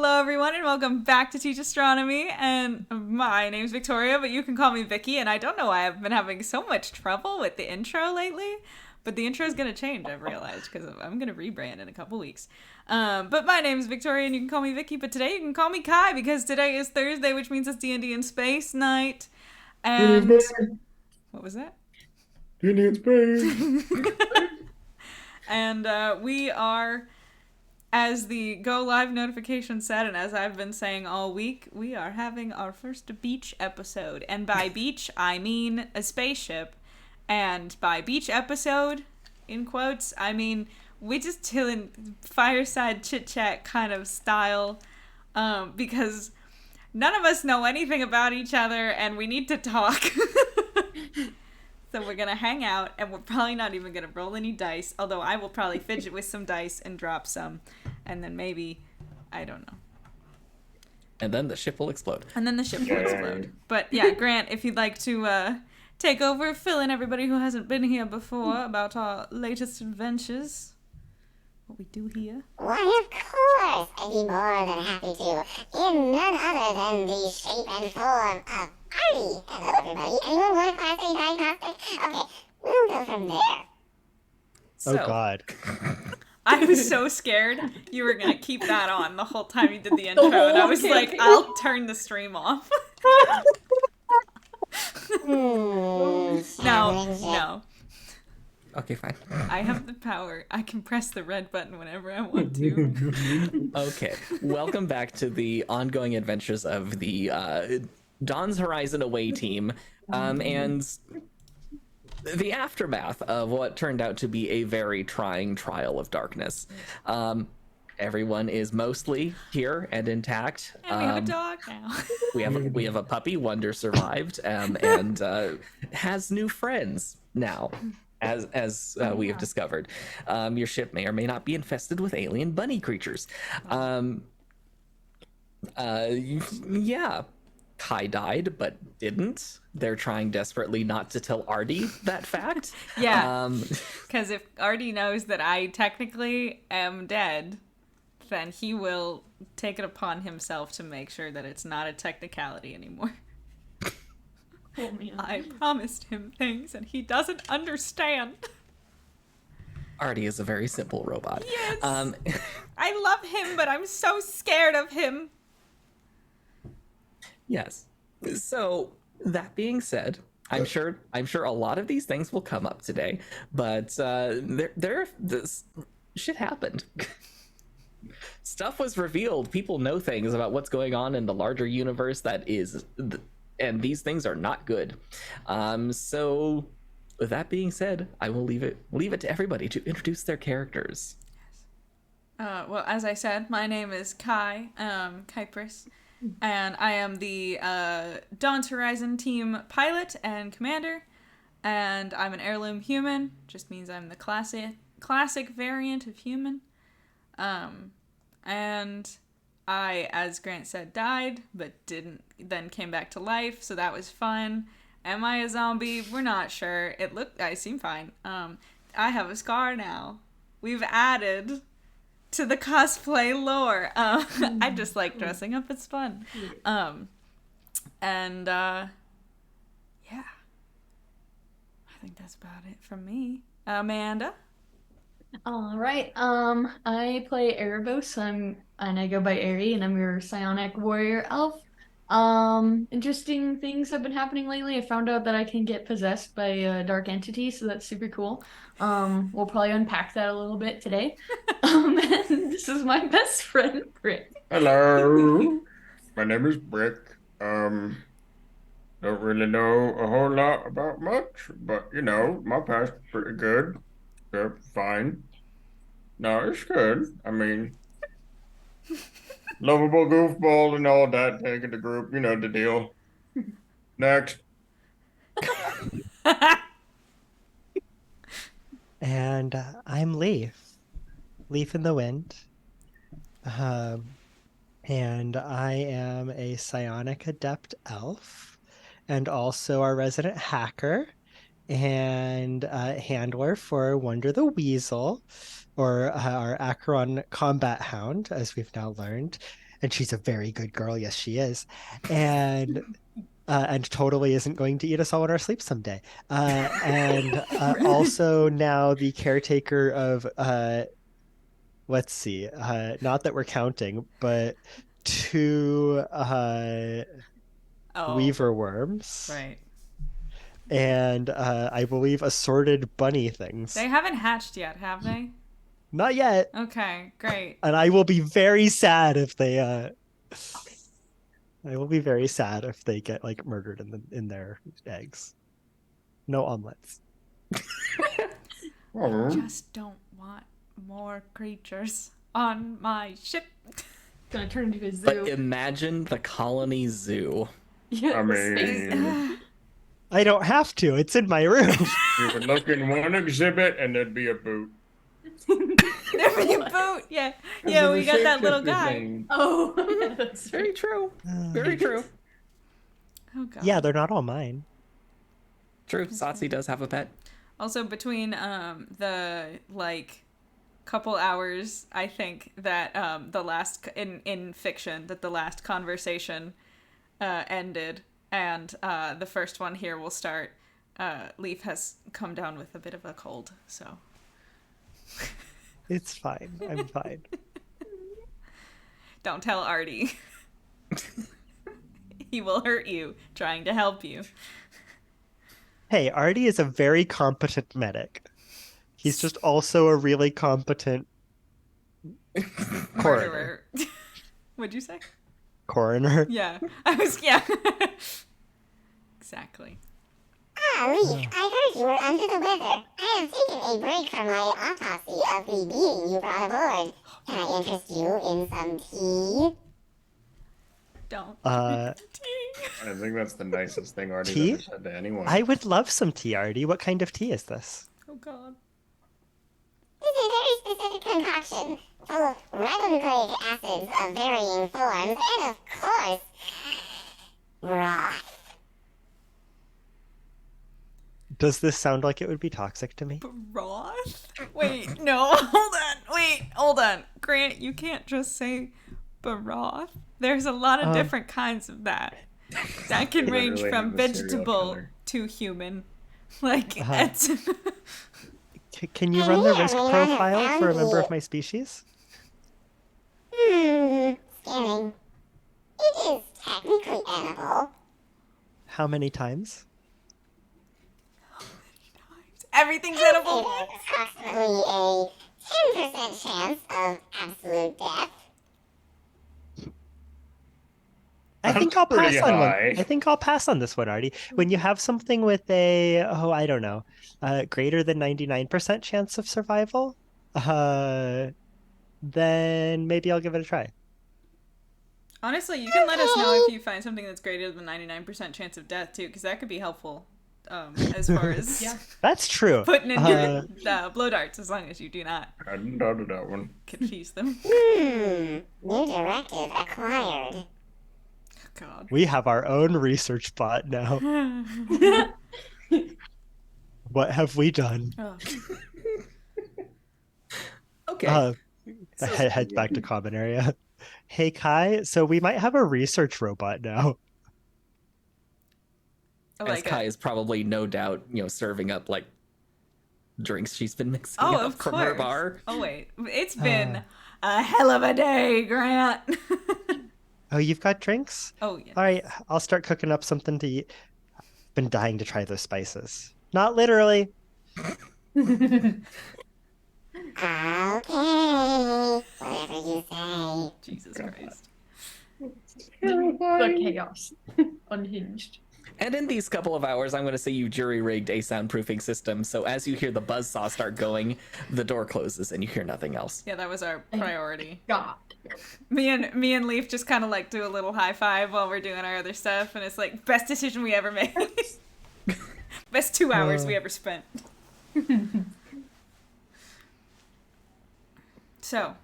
Hello, everyone, and welcome back to Teach Astronomy. And my name's Victoria, but you can call me Vicky. And I don't know why I've been having so much trouble with the intro lately, but the intro is going to change, I've realized, because I'm going to rebrand in a couple weeks. But my name's Victoria, and you can call me Vicky. But today you can call me Kai, because today is Thursday, which means it's D&D in Space Night. And what was that? D&D in Space. And we are, as the Go Live notification said, and as I've been saying all week, we are having our first beach episode. And by beach, I mean a spaceship. And by beach episode, in quotes, I mean we just chillin' fireside chit-chat kind of style. Because none of us know anything about each other, and we need to talk. So we're going to hang out, and we're probably not even going to roll any dice, although I will probably fidget with some dice and drop some, and then maybe, I don't know. And then the ship will explode. And then the ship will explode. But yeah, Grant, if you'd like to take over, fill in everybody who hasn't been here before about our latest adventures, what we do here. Why, of course, I'd be more than happy to, in none other than the shape and form of Artie. Hello, everybody. Anyone want a class A diagnostic? Okay, we'll go from there. So, oh, God. I was so scared you were going to keep that on the whole time you did the intro, and I was like, I'll turn the stream off. No. Okay, fine. I have the power. I can press the red button whenever I want to. Okay, welcome back to the ongoing adventures of the Dawn's Horizon Away team, and the aftermath of what turned out to be a very trying trial of darkness. Everyone is mostly here and intact. And we have a dog now. we have a puppy. Wonder survived, and has new friends now. As we have discovered, your ship may or may not be infested with alien bunny creatures. Yeah, Kai died, but didn't. They're trying desperately not to tell Artie that fact. Yeah, because if Artie knows that I technically am dead, then he will take it upon himself to make sure that it's not a technicality anymore. Oh, man. I promised him things and he doesn't understand. Artie is a very simple robot. Yes. I love him, but I'm so scared of him. Yes. So that being said, I'm sure a lot of these things will come up today, but this shit happened. Stuff was revealed. People know things about what's going on in the larger universe and these things are not good. So with that being said, I will leave it to everybody to introduce their characters. Yes. Well, as I said, my name is Kai, Kypris, and I am the Dawn's Horizon team pilot and commander, and I'm an heirloom human, just means I'm the classic variant of human. And I, as Grant said, died, but then came back to life, so that was fun. Am I a zombie? We're not sure. I seem fine. I have a scar now. We've added to the cosplay lore. I just like dressing up, it's fun. Yeah. I think that's about it from me. Amanda? All right. I play Erebos. And I go by Eri, and I'm your psionic warrior elf. Interesting things have been happening lately. I found out that I can get possessed by a dark entity, so that's super cool. We'll probably unpack that a little bit today. And this is my best friend, Brick. Hello, my name is Brick. Don't really know a whole lot about much, but my past is pretty good. They're fine. No, it's good. I mean, lovable goofball and all that, taking the group, the deal. Next. And I'm Leaf in the Wind. And I am a psionic adept elf and also our resident hacker and handler for Wonder the Weasel, or our Acheron combat hound, as we've now learned. and she's a very good girl. Yes, she is, and totally isn't going to eat us all in our sleep someday. And also now the caretaker of let's see, not that we're counting, but two Oh, weaver worms. right. And I believe assorted bunny things. They haven't hatched yet, have they? Not yet. Okay, great. And I will be very sad if they I will be very sad if they get like murdered in their eggs. No omelets. Oh, Just don't want more creatures on my ship. Gonna turn into a zoo. But imagine the colony zoo. Yeah, I the space- mean, I don't have to. It's in my room. you would look in one exhibit and there'd be a boot. There'd be a boat. Yeah, yeah. We got that little guy. Oh, yeah, that's Very true. Very true. Oh god. Yeah, they're not all mine. True. Satsi does have a pet. Also, between the like couple hours, I think that the last in fiction that the last conversation ended, and the first one here will start. Leaf has come down with a bit of a cold, so It's fine. I'm fine. don't tell Artie. He will hurt you trying to help you. Hey, Artie is a very competent medic. He's just also a really competent coroner. Murderer. What'd you say? Coroner. Yeah, I was. Yeah, exactly. Ah, Leaf, I heard you were under the weather. I am taking a break from my autopsy of the being you brought aboard. Can I interest you in some tea? Don't. I think that's the nicest thing Artie's Tea? ever said to anyone. I would love some tea, Artie. What kind of tea is this? Oh god. This is a very specific concoction, full of ribonucleic acids of varying forms, and of course, broth. Does this sound like it would be toxic to me? Broth? Wait, no, hold on. Wait, hold on. Grant, you can't just say broth. There's a lot of different kinds of that. That can range Literally from have a serial vegetable killer. to human. Like, it's... Can you run the risk profile for a member of my species? Scanning. It is technically edible. How many times? Everything's edible. There is approximately a 10% chance of absolute death. I think That's I'll pass pretty on one. high. I think I'll pass on this one, Artie. When you have something with a, I don't know, greater than 99% chance of survival, then maybe I'll give it a try. Honestly, you can let us know if you find something that's greater than 99% chance of death, too, because that could be helpful as far as That's true. putting in your blow darts, as long as you do not I hadn't thought of that one. confuse them. New directive acquired. God. We have our own research bot now. What have we done? Oh. Okay. Head back to common area. Hey Kai, so we might have a research robot now. I As like Kai it. is probably no doubt, serving up like drinks she's been mixing Oh, up of from course. her bar. Oh, wait. It's been a hell of a day, Grant. Oh, you've got drinks? Oh, yeah. All right, I'll start cooking up something to eat. Been dying to try those spices. Not literally. Okay. Whatever you say. Jesus Christ. The chaos. Unhinged. And in these couple of hours, I'm going to say you jury-rigged a soundproofing system, so as you hear the buzzsaw start going, the door closes and you hear nothing else. Yeah, that was our priority. God. Me and Leaf just kind of like do a little high five while we're doing our other stuff, and it's like best decision we ever made. Best 2 hours we ever spent. So,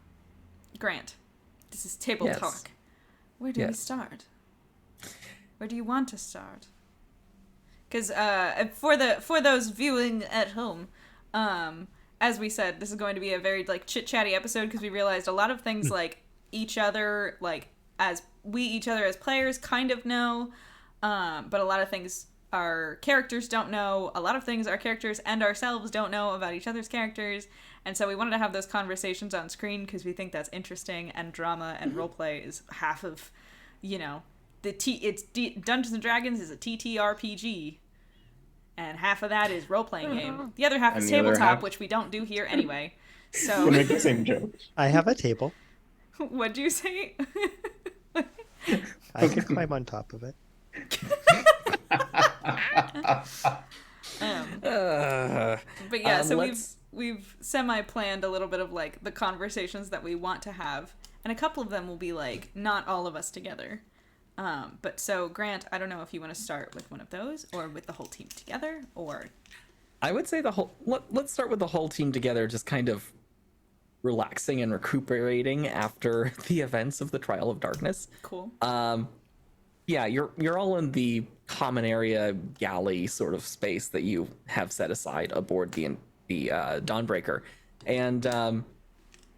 Grant, this is table Yes. talk. Where do we Yes. start? Where do you want to start? Because for those viewing at home, as we said, this is going to be a very like chit chatty episode because we realized a lot of things like each other like as we each other as players kind of know, but a lot of things our characters don't know. A lot of things our characters and ourselves don't know about each other's characters. And so we wanted to have those conversations on screen because we think that's interesting, and drama and roleplay is half of, Dungeons and Dragons is a ttrpg, and half of that is role-playing game. The other half And is the other tabletop, half- which we don't do here anyway. We So, make the same jokes. I have a table. what'd you say? I could climb on top of it. But yeah, so let's- we've semi-planned a little bit of like the conversations that we want to have, and a couple of them will be like not all of us together. But so Grant, I don't know if you want to start with one of those or with the whole team together, or I would say let's start with the whole team together, just kind of relaxing and recuperating after the events of the Trial of Darkness. cool. Yeah, you're all in the common area galley sort of space that you have set aside aboard the Dawnbreaker, and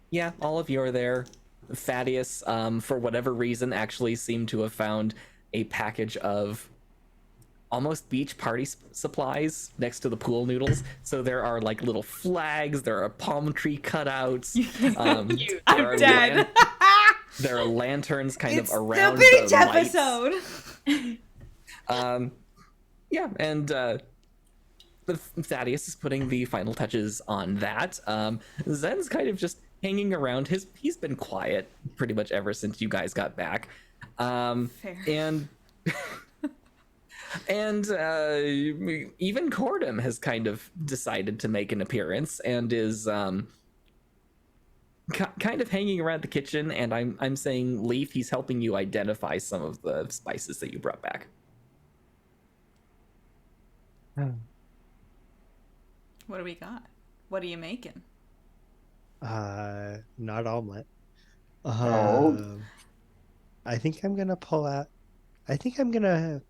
yeah, all of you are there. Thaddeus, for whatever reason, actually seemed to have found a package of almost beach party supplies next to the pool noodles. So there are like little flags, there are palm tree cutouts. I'm dead. There are lanterns kind It's of around the beach lights. episode. Yeah, and Thaddeus is putting the final touches on that. Zen's kind of just hanging around. He's been quiet pretty much ever since you guys got back. Fair. And even Cordum has kind of decided to make an appearance and is kind of hanging around the kitchen. And I'm saying, Leaf, he's helping you identify some of the spices that you brought back. What do we got? What are you making? Not omelet. Oh. I think I'm gonna pull out. I think I'm gonna.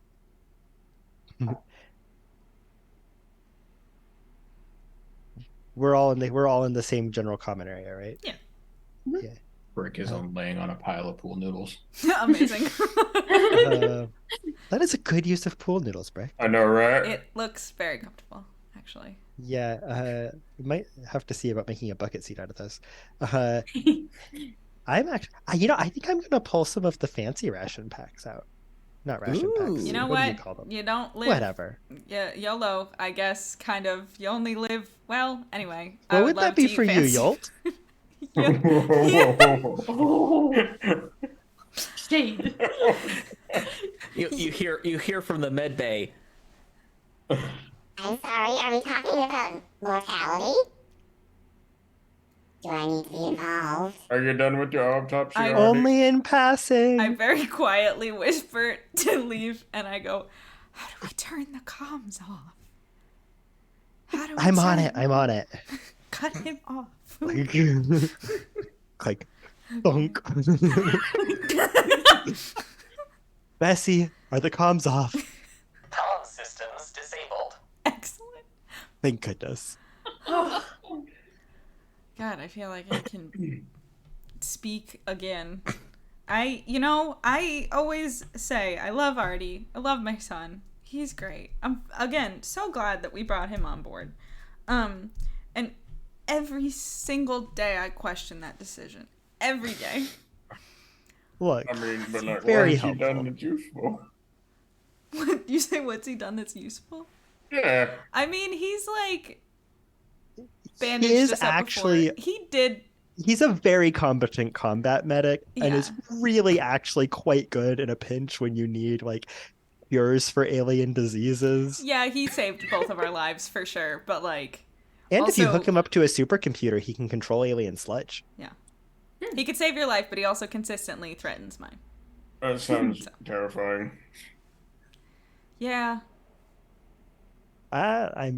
We're all in the same general common area, right? Yeah. Yeah. Brick is laying on a pile of pool noodles. Amazing. That is a good use of pool noodles, Brick. I know, right? It looks very comfortable, actually. Yeah, you might have to see about making a bucket seat out of those. I'm actually, I think I'm gonna pull some of the fancy ration packs out. Not ration packs. Ooh. You know what? what? Do you call them? You don't live. Whatever. Yeah, YOLO, I guess, kind of. You only live. Well, anyway. I What would would love that be to eat for you, fancy- Yolt? Shade. You hear from the med bay. I'm sorry, are we talking about mortality? Do I need to be involved? Are you done with your autopsy I- already? Only in passing. I very quietly whisper to Leaf, and I go, "How do we turn the comms off? How do we I'm on turn- it. I'm on it. Cut him off." Like, thunk. Bessie, are the comms off? Comm systems disabled. Excellent. Thank goodness. God, I feel like I can speak again. I always say I love Artie. I love my son. He's great. I'm again so glad that we brought him on board. And every single day I question that decision. Every day. Look, I mean, but like, Very what has he done helpful. that's useful? What you say? What's he done that's useful? Yeah. I mean, he's like he bandaged is us up actually before. He did. he's a very competent combat medic and is really actually quite good in a pinch when you need like cures for alien diseases. Yeah, he saved both of our lives for sure. But like, And if you Also- hook him up to a supercomputer, he can control alien sludge. he could save your life, but he also consistently threatens mine. That sounds terrifying. Yeah, I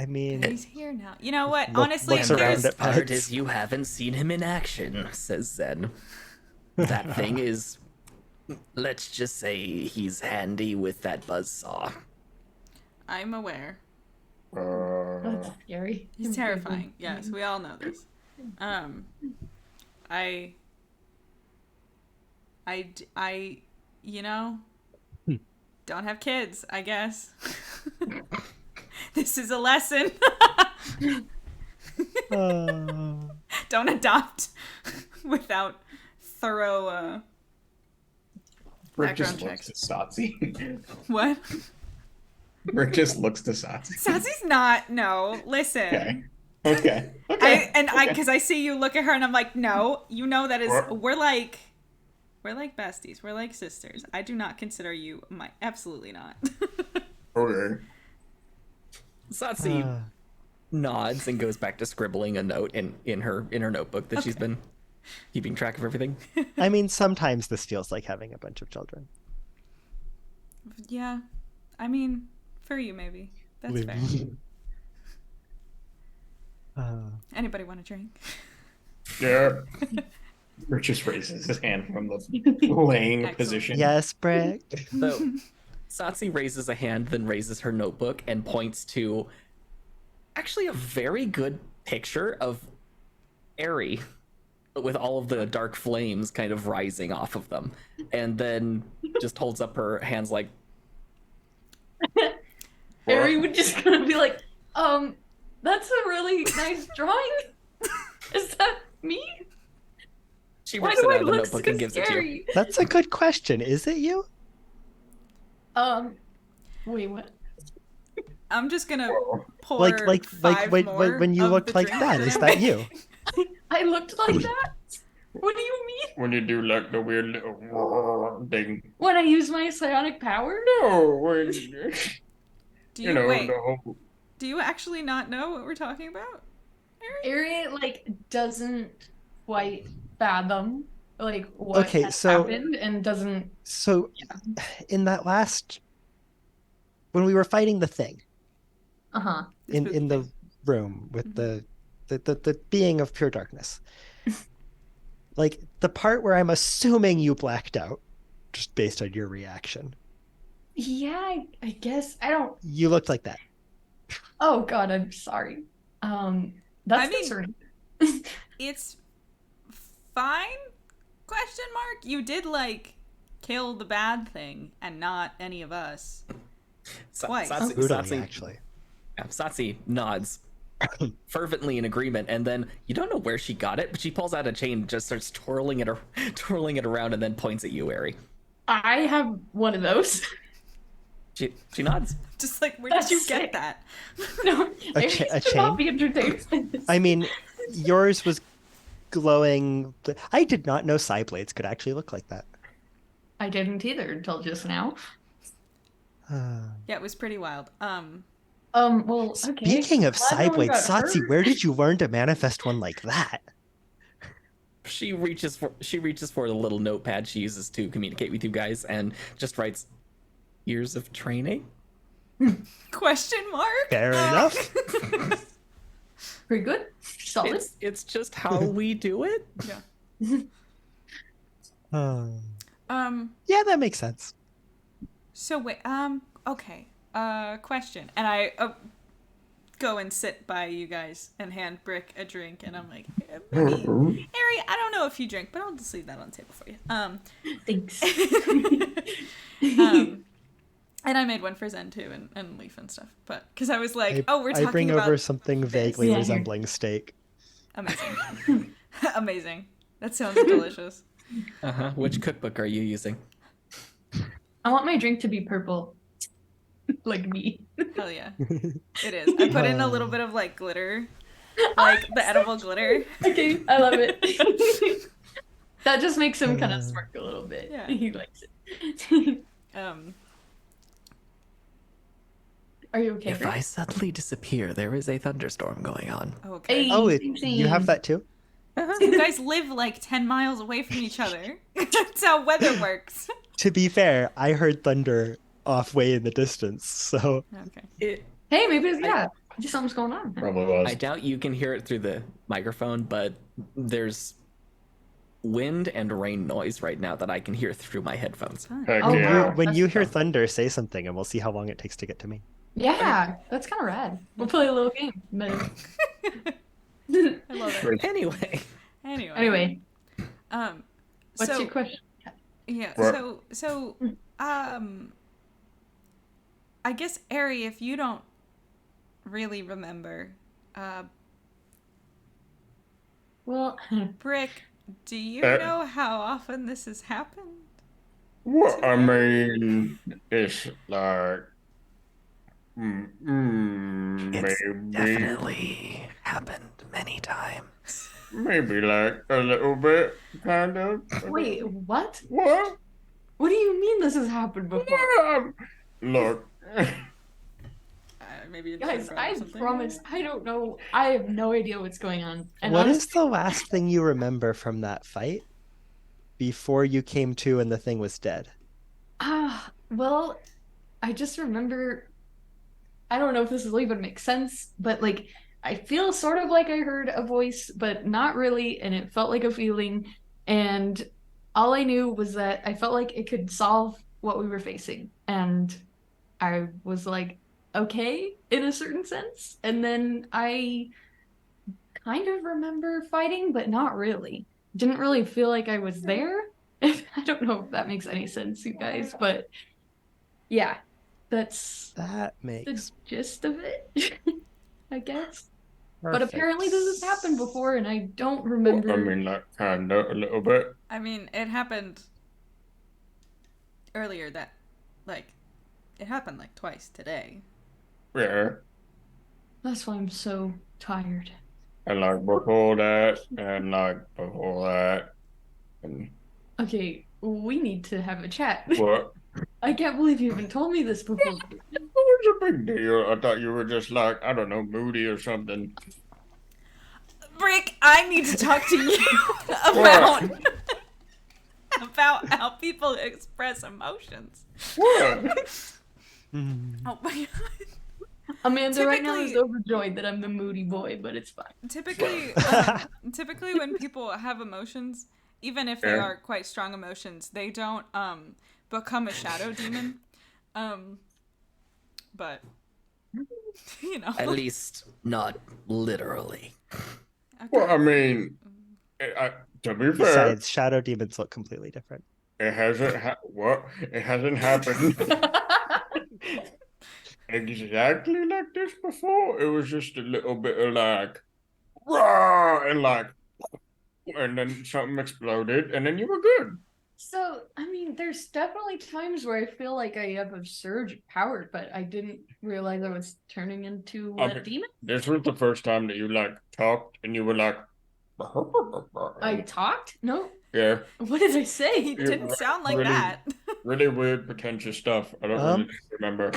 mean, he's here now. You know what? Look- Honestly, looks And around there's at part pets. is you haven't seen him in action, says Zen. That thing is, let's just say he's handy with that buzzsaw. I'm aware. That's scary. He's terrifying. Yes, we all know this. I, you know, don't have kids, I guess. This is a lesson. Don't adopt without thorough Rick background just looks checks. to Satsi. What? Rick just looks to Satsi. Sassie's not. No, listen. Okay. Okay. Because I see you look at her and I'm like, no, you know that is What? we're like besties. We're like sisters. I do not consider you absolutely not. Okay. Satsi nods and goes back to scribbling a note in her notebook that she's been keeping track of everything. I mean, sometimes this feels like having a bunch of children. Yeah, I mean, for you maybe. That's fair. Anybody want a drink? Yeah. Rick just raises his hand from the laying Excellent. position. Yes, Brick. So Satsi raises a hand, then raises her notebook and points to actually a very good picture of Aerie with all of the dark flames kind of rising off of them, and then just holds up her hands like, Harry would just gonna be like, that's a really nice drawing. Is that me? she Why rips do it I out of the look notebook so and gives it to you. scary? That's a good question. Is it you? Wait, what? I'm just gonna pour Like five more when you of look the like drink that, for is him. that you? I looked like that? What do you mean? When you do like the weird little thing. When I use my psionic power? No, when Do you know wait? the whole. Do you actually not know what we're talking about? Ari, like, doesn't quite fathom, like, what Okay, has so- happened and doesn't... So, in that last, when we were fighting the thing Uh-huh. in the room with the being of pure darkness, like the part where I'm assuming you blacked out, just based on your reaction, Yeah, I guess. I don't... you looked like that. Oh, God, I'm sorry. That's I mean- concerning. It's fine? Question mark. You did like kill the bad thing and not any of us. Twice. Brutally, actually. Satsi nods fervently in agreement, and then you don't know where she got it, but she pulls out a chain and just starts twirling it around and then points at you, Aerie. I have one of those. She nods. Just like, where That's did you sick. get that? No, A Ari cha- a should not chain? be entertained by this. I mean, yours was glowing. I did not know Psy blades could actually look like that. I didn't either until just now. Yeah, it was pretty wild. Well, okay. Speaking of Glad Psy no one blades, got Satsi, hurt. where did you learn to manifest one like that? She reaches for the little notepad she uses to communicate with you guys and just writes, "Years of training." Question mark? Fair enough. Pretty good. Solid. It's just how we do it. Yeah. Yeah, that makes sense. So wait, okay. Question. And I go and sit by you guys and hand Brick a drink, and I'm like, maybe, Harry, I don't know if you drink, but I'll just leave that on the table for you. Thanks. And I made one for Zen too, and Leaf and stuff. But because I was like, we're I talking bring about over something vaguely Yeah. resembling steak. amazing, amazing. That sounds delicious. Which cookbook are you using? I want my drink to be purple. Like me. Hell yeah, it is. I put in a little bit of like glitter, like the edible glitter. Okay, I love it. That just makes him kind of smirk a little bit. Yeah. He likes it. Are you okay? If Rick? I suddenly disappear, there is a thunderstorm going on. Okay. Hey. Oh, Same, you have same. that too? You guys live like 10 miles away from each other. That's how weather works. To be fair, I heard thunder off way in the distance, so Okay. Hey, maybe it's just something's going on. Probably was. I doubt you can hear it through the microphone, but there's wind and rain noise right now that I can hear through my headphones. Heck Oh, yeah. wow. when That's you hear fun. thunder, say something and we'll see how long it takes to get to me. Yeah, that's kind of rad. We'll play a little game. But... I love it. Anyway, Anyway. anyway, Um, what's so your question? Yeah. What? So, I guess Ari, if you don't really remember, Well, Brick, do you Uh, know how often this has happened? Well, To I Ari? mean, it's like, It's maybe, definitely happened many times. maybe like a little bit, kind of. A little wait, bit. what? What? What do you mean this has happened before? Look, Maybe you Guys, brought up I something. promise I don't know. I have no idea what's going on. And What is honestly, the last thing you remember from that fight before you came to and the thing was dead? well, I just remember. I don't know if this will even make sense, but like I feel sort of like I heard a voice, but not really, and it felt like a feeling. And all I knew was that I felt like it could solve what we were facing. And I was like, okay, in a certain sense. And then I kind of remember fighting, but not really. Didn't really feel like I was there. I don't know if that makes any sense, you guys, but yeah, that's That the makes gist of it, I guess. But perfect apparently this has happened before, and I don't well, I remember. mean, like, kind of a little bit. I mean, it happened earlier like, it happened like twice today. Yeah. That's why I'm so tired. And like before that, and like before that, and Okay, we need to have a chat. what? I can't believe you haven't told me this before. It was a big deal. I thought you were just like, I don't know, moody or something. Brick, I need to talk to you about about how people express emotions. What? Oh my god. Amanda right now is Typically- overjoyed that I'm the moody boy, but it's fine. Typically when people have emotions, even if they Yeah. are quite strong emotions, they don't become a shadow demon. But you know. At least not literally. Okay. Well, I mean, to be fair, Besides, shadow demons look completely different. it hasn't it hasn't happened exactly like this before. It was just a little bit of like, rah, and like, and then something exploded, and then you were good. So, I mean, there's definitely times where I feel like I have a surge of power, but I didn't realize I was turning into I a mean, demon. This was the first time that you like talked, and you were like, I talked? No. yeah, What did I say? He didn't sound like really- that. really weird, pretentious stuff. I don't really remember.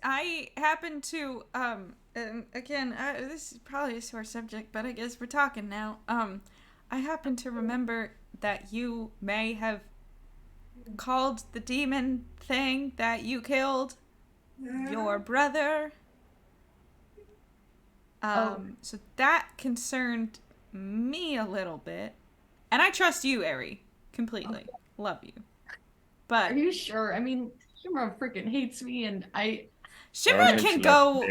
I happen to again, this is probably a sore subject, but I guess we're talking now. I happen to remember that you may have called the demon thing that you killed your brother. So that concerned me a little bit. And I trust you, Ari, completely. Love you. But Are you sure? I mean, Shimra freaking hates me, and Shimra can go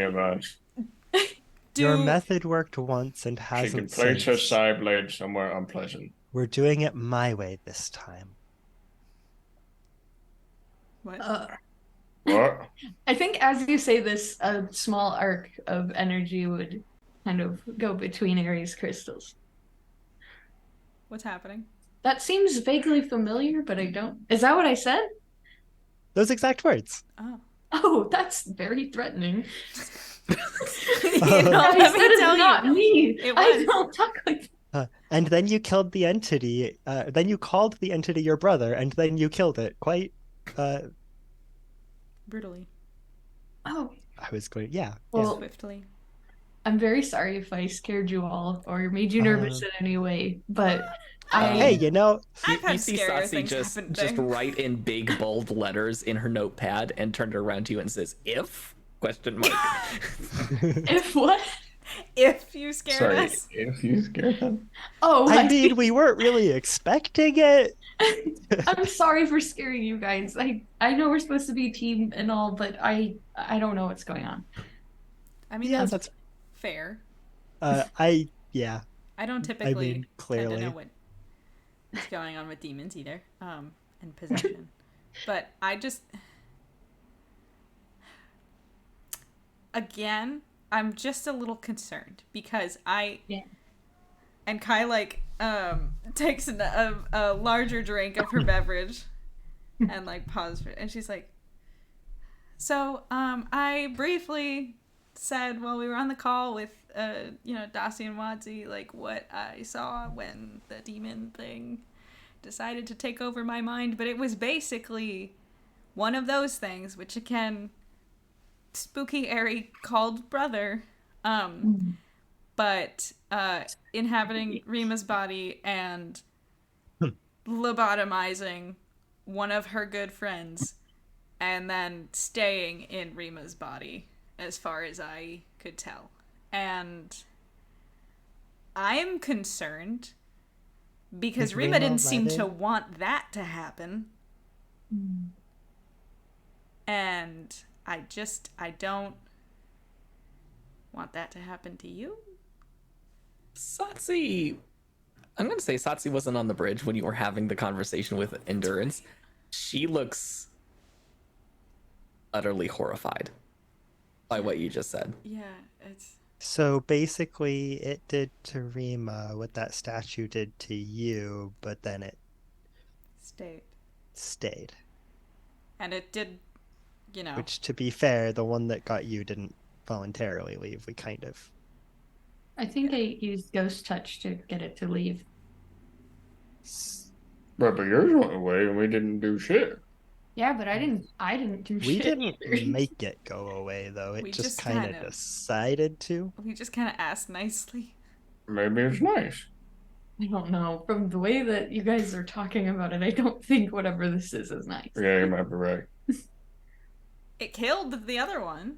Your do. method worked once and She hasn't can place her since. side blade somewhere unpleasant. We're doing it my way this time. What? What? I think as you say this, a small arc of energy would kind of go between Aries crystals. What's happening? That seems vaguely familiar, but I don't. Is that what I said? Those exact words. Oh. Oh, that's very threatening. You know, Guys, let me that is tell not you. me. It I was. don't talk like And then you killed the entity. Then you called the entity your brother, and then you killed it. Quite. Brutally. Oh, I was going. Yeah. well, Swiftly. I'm very sorry if I scared you all or made you nervous in any way, but Hey, you know. I've had You see scarier Saucy things just happen just today. write in big bold letters in her notepad and turned around to you and says, "If?" question mark. if what? If you scared Sorry, us. if you scared them. Oh, I see. mean, we weren't really expecting it. I'm sorry for scaring you guys. I know we're supposed to be a team and all, but I don't know what's going on. I mean, Yeah, that's fair. Yeah. I don't I typically mean, tend to clearly. know what what's going on with demons either, and possession. But I just, again, I'm just a little concerned because and Kai like takes a larger drink of her beverage and like pauses for it, and she's like, so I briefly said while we were on the call with Dasi and Wadzi, like what I saw when the demon thing decided to take over my mind, but it was basically one of those things, which again, spooky Airy called brother, but inhabiting Rima's body and lobotomizing one of her good friends and then staying in Rima's body as far as I could tell. And I'm concerned because Rima didn't seem to want that to happen. And I don't want that to happen to you. Satsi, I'm going to say Satsi wasn't on the bridge when you were having the conversation with Endurance. She looks utterly horrified by what you just said. Yeah, it's... So basically, it did to Rima what that statue did to you, but then it stayed. And it did, Which, to be fair, the one that got you didn't voluntarily leave. We kind of... I think I used Ghost Touch to get it to leave. But yours went away and we didn't do shit. Yeah, but I didn't do shit. We didn't either. make it go away, though. It We just just kind kinda- of decided to. We just kind of asked nicely. Maybe it's nice. I don't know. From the way that you guys are talking about it, I don't think whatever this is nice. Yeah, you might be right. It killed the other one.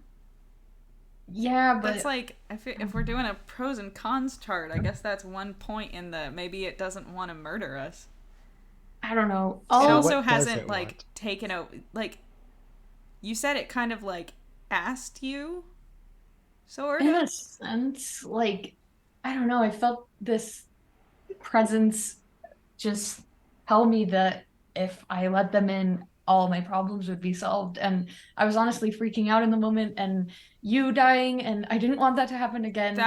Yeah, but That's like, if we're doing a pros and cons chart, I guess that's one point in the maybe it doesn't want to murder us. I don't know. It Oh, also what does hasn't it like want? taken over. Like, you said it kind of like asked you, sort in of. a sense, like, I don't know. I felt this presence just tell me that if I let them in, all my problems would be solved. And I was honestly freaking out in the moment, and you dying, and I didn't want that to happen again.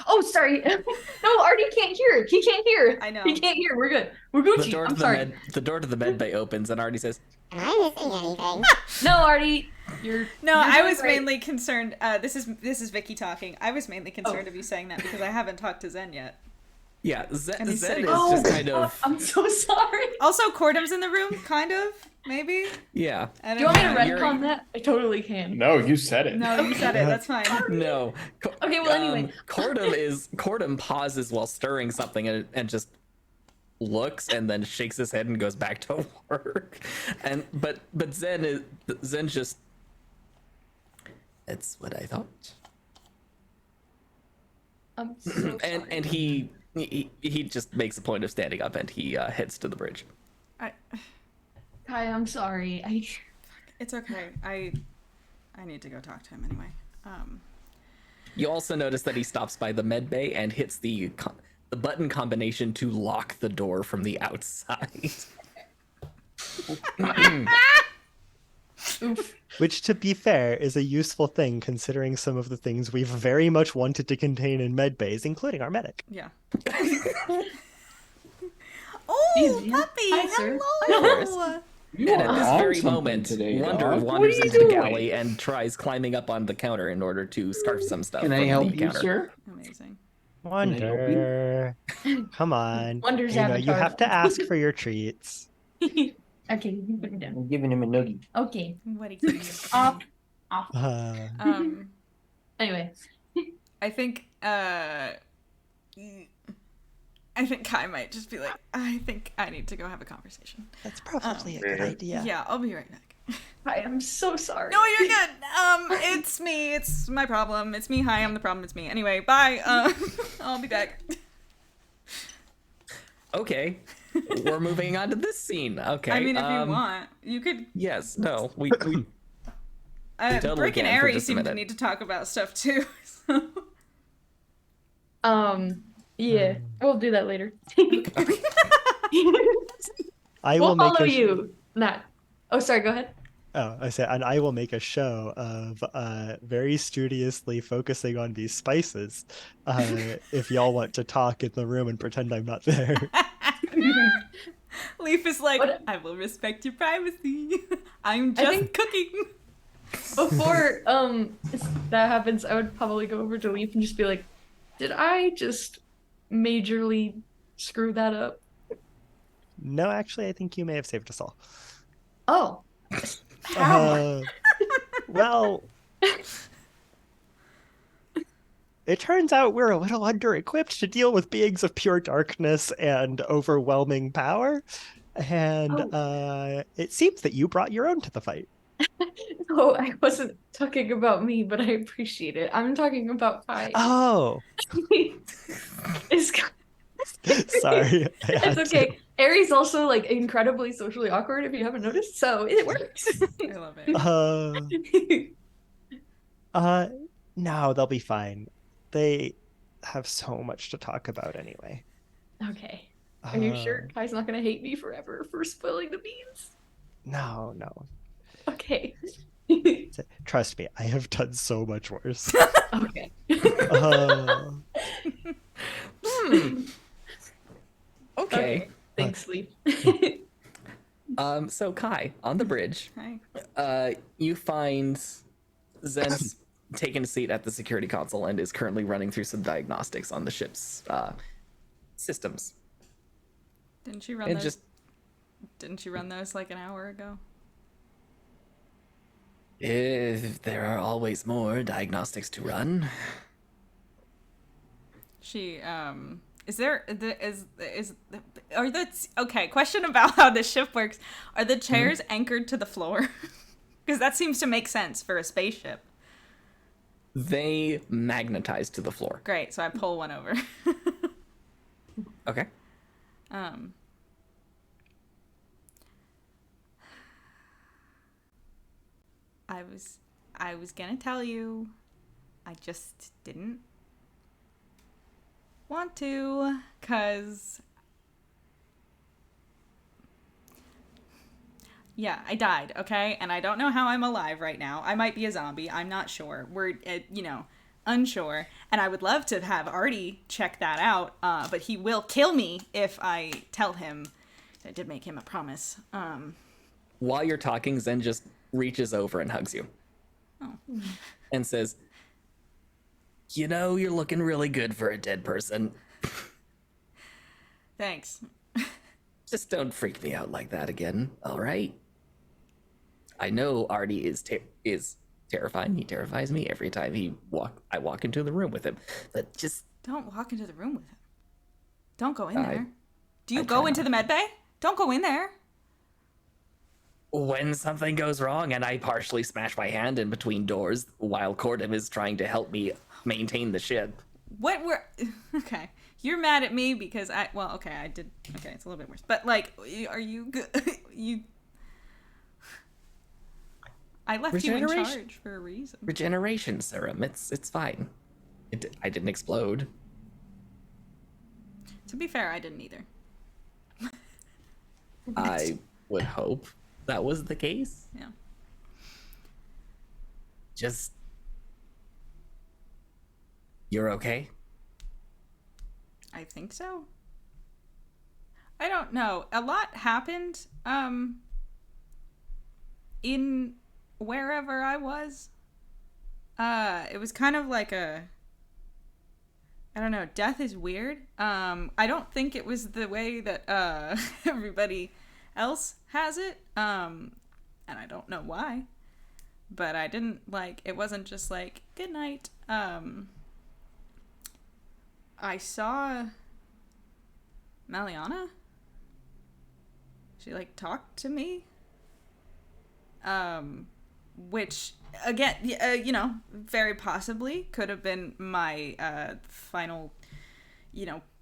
Oh, sorry. No, Artie can't hear. He can't hear. I know. He can't hear. We're good. We're Gucci. I'm sorry. The door to the med bay opens and Artie says, Am I missing anything? No, Artie. You're I doing was great. mainly concerned. This is Vicky talking. I was mainly concerned of you saying that because I haven't talked to Zen yet. yeah, And Zen he's is sitting- just kind of, I'm so sorry. Also, Cordum's in the room, kind of, maybe. yeah. I Do you want me to know. retcon that? I totally can. No, you said it. No, you said it. That's fine. No. Okay, well, anyway. Cordum pauses while stirring something and just looks and then shakes his head and goes back to work. And but Zen just, that's what I thought. I'm so sorry. And he just makes a point of standing up and he heads to the bridge. Kai, I'm sorry. It's okay. I need to go talk to him anyway. You also notice that he stops by the med bay and hits the button combination to lock the door from the outside. Oof. Which, to be fair, is a useful thing considering some of the things we've very much wanted to contain in medbays, including our medic. Yeah. Oh, Easy. puppy! Hi, sir. Hello. You And are at this on very something moment, today, Wonder dog. wanders What are you into the doing? galley and tries climbing up on the counter in order to scarf some stuff. Can I from help the you, counter. sir? Amazing. Wonder. Come on. Wonder's You avatar. have to ask for your treats. Okay, you put it down. I'm giving him a nugget. Okay. What a cutie. Off. Anyway. I think Kai might just be like, I think I need to go have a conversation. That's probably a good idea. Yeah, I'll be right back. Hi, I'm so sorry. No, you're good. It's me. It's my problem. It's me. Hi, I'm the problem. It's me. Anyway, bye. I'll be back. Okay, we're moving on to this scene. Okay. I mean, if you want, you could. Yes. No. We totally Brick and can for Airy just a seem to minute. need to talk about stuff too. So. Yeah, we'll do that later. I We'll will make follow a you. Not. Oh, sorry. Go ahead. Oh, I said, and I will make a show of very studiously focusing on these spices. If y'all want to talk in the room and pretend I'm not there. Leaf is like, What- I will respect your privacy. I'm I just think- cooking. Before that happens, I would probably go over to Leaf and just be like, "Did I just majorly screw that up?" No, actually, I think you may have saved us all. Oh, how? Well, it turns out we're a little under-equipped to deal with beings of pure darkness and overwhelming power. And it seems that you brought your own to the fight. No, I wasn't talking about me, but I appreciate it. I'm talking about Pi. Oh, It's sorry. It's okay. Aries also like incredibly socially awkward if you haven't noticed, so it works. I love it. No, they'll be fine. They have so much to talk about anyway. Okay. Are you sure Kai's not gonna hate me forever for spilling the beans? No. Okay. Trust me, I have done so much worse. Okay. Okay. Thanks, Lee. So Kai, on the bridge, Hi. you find Zen's taken a seat at the security console and is currently running through some diagnostics on the ship's systems. Didn't you run And those? just Didn't you run those like an hour ago? if there are always more diagnostics to run. She is there are the okay, question about how this ship works. Are the chairs anchored to the floor? Because that seems to make sense for a spaceship. They magnetize to the floor. Great, so I pull one over. Okay. I was gonna tell you. I just didn't want to, cause yeah, I died, okay? And I don't know how I'm alive right now. I might be a zombie. I'm not sure. We're, unsure. And I would love to have Artie check that out, but he will kill me if I tell him. I did make him a promise. While you're talking, Zen just reaches over and hugs you. Oh. And says, you're looking really good for a dead person. Thanks. Just don't freak me out like that again, all right? I know Artie is terrifying. He terrifies me every time I walk into the room with him. But just Don't walk into the room with him. Don't go in I- there. Do you I go try into not the med bay? Don't go in there. when something goes wrong and I partially smash my hand in between doors while Cordum is trying to help me maintain the ship. What were okay? You're mad at me because I did okay. It's a little bit worse, but like, are you good? I left you in Regeneration. charge for a reason. Regeneration serum. It's fine. I didn't explode. To be fair, I didn't either. I would hope that was the case. Yeah. Just you're okay? I think so. I don't know. A lot happened in wherever I was. It was kind of like I don't know, death is weird. I don't think it was the way that everybody else has it. And I don't know why. But I didn't it wasn't just like good night. I saw Maliana. She talked to me. Which again, very possibly could have been my final,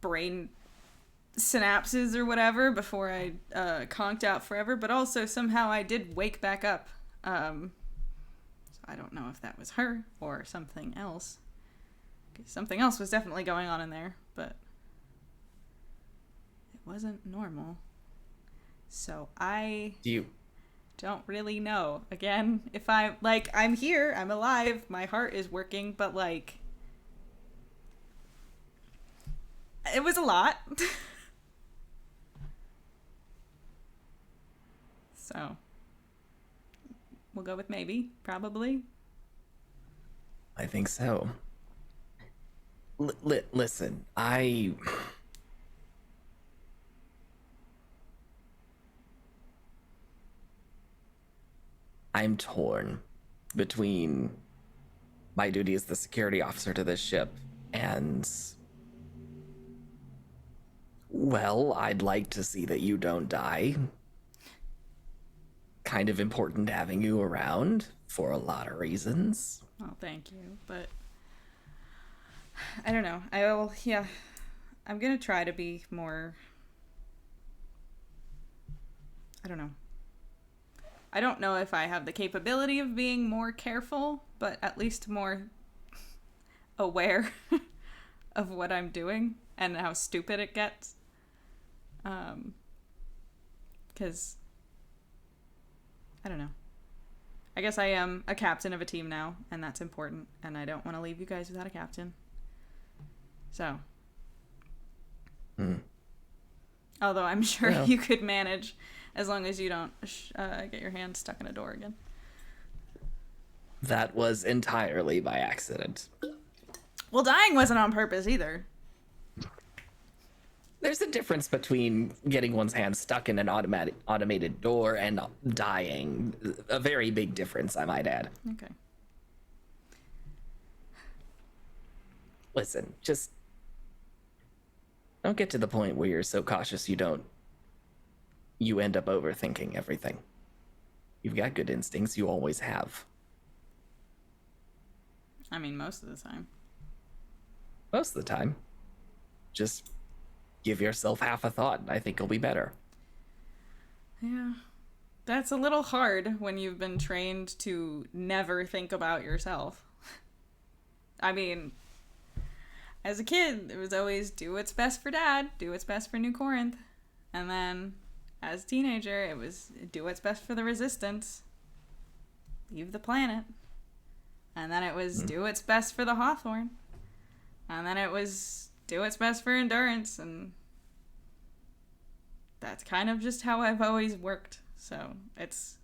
brain synapses or whatever before I conked out forever. But also somehow I did wake back up. So I don't know if that was her or something else. 'Cause something else was definitely going on in there, but it wasn't normal. So I Do you? don't really know. Again, if I'm here, I'm alive, my heart is working, but like, it was a lot. So, we'll go with maybe, probably. I think so. Listen, I'm torn between my duty as the security officer to this ship and, well, I'd like to see that you don't die. Kind of important having you around for a lot of reasons. Oh, thank you, but I don't know. I'm gonna try to be more, I don't know. I don't know if I have the capability of being more careful, but at least more aware of what I'm doing and how stupid it gets. 'Cause I don't know. I guess I am a captain of a team now, and that's important, and I don't want to leave you guys without a captain. So. Although I'm sure you could manage as long as you don't get your hand stuck in a door again. That was entirely by accident. Well, dying wasn't on purpose either. There's a difference between getting one's hand stuck in an automated door and dying. A very big difference, I might add. Okay. Listen, just don't get to the point where you're so cautious you end up overthinking everything. You've got good instincts, you always have. I mean, most of the time. Most of the time. Just give yourself half a thought, and I think it'll be better. Yeah. That's a little hard when you've been trained to never think about yourself. I mean, as a kid, it was always do what's best for Dad, do what's best for New Corinth. And then, as a teenager, it was do what's best for the Resistance, leave the planet. And then it was do what's best for the Hawthorne. And then it was do what's best for Endurance, and that's kind of just how I've always worked. So it's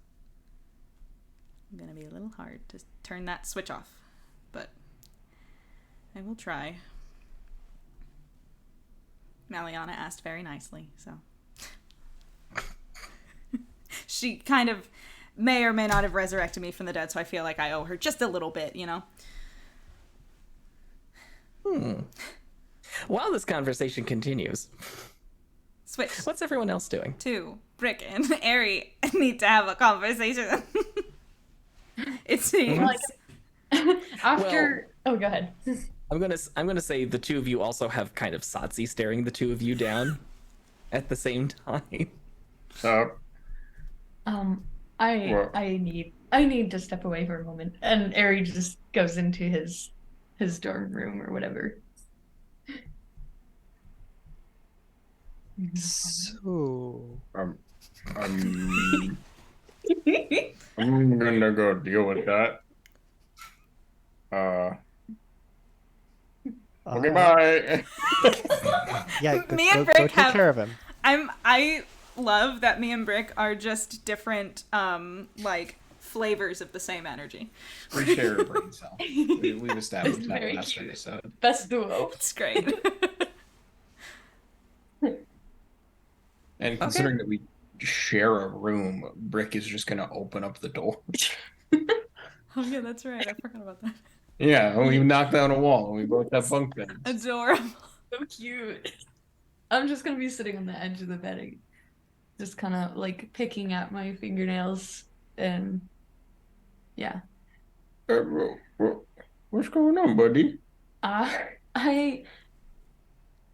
gonna be a little hard to turn that switch off, but I will try. Maliana asked very nicely, so she kind of may or may not have resurrected me from the dead, so I feel like I owe her just a little bit, you know? While this conversation continues, Switch. what's everyone else doing? To Brick and Ari need to have a conversation. It seems. After oh, go ahead. I'm gonna say the two of you also have kind of Satsi staring the two of you down at the same time. I need to step away for a moment, and Ari just goes into his dorm room or whatever. So, I'm gonna go deal with that. Okay, bye. Yeah, Me and go Brick take care of him. I love that me and Brick are just different like flavors of the same energy. We share a brain cell. We've established that Very last cute. episode. Best duo. It's great. And considering that we share a room, Brick is just gonna open up the door. Oh yeah, that's right. I forgot about that. Yeah, we knocked down a wall and we both have bunk beds. Adorable. So cute. I'm just gonna be sitting on the edge of the bed, just kind of like picking at my fingernails, and yeah. What's going on, buddy? A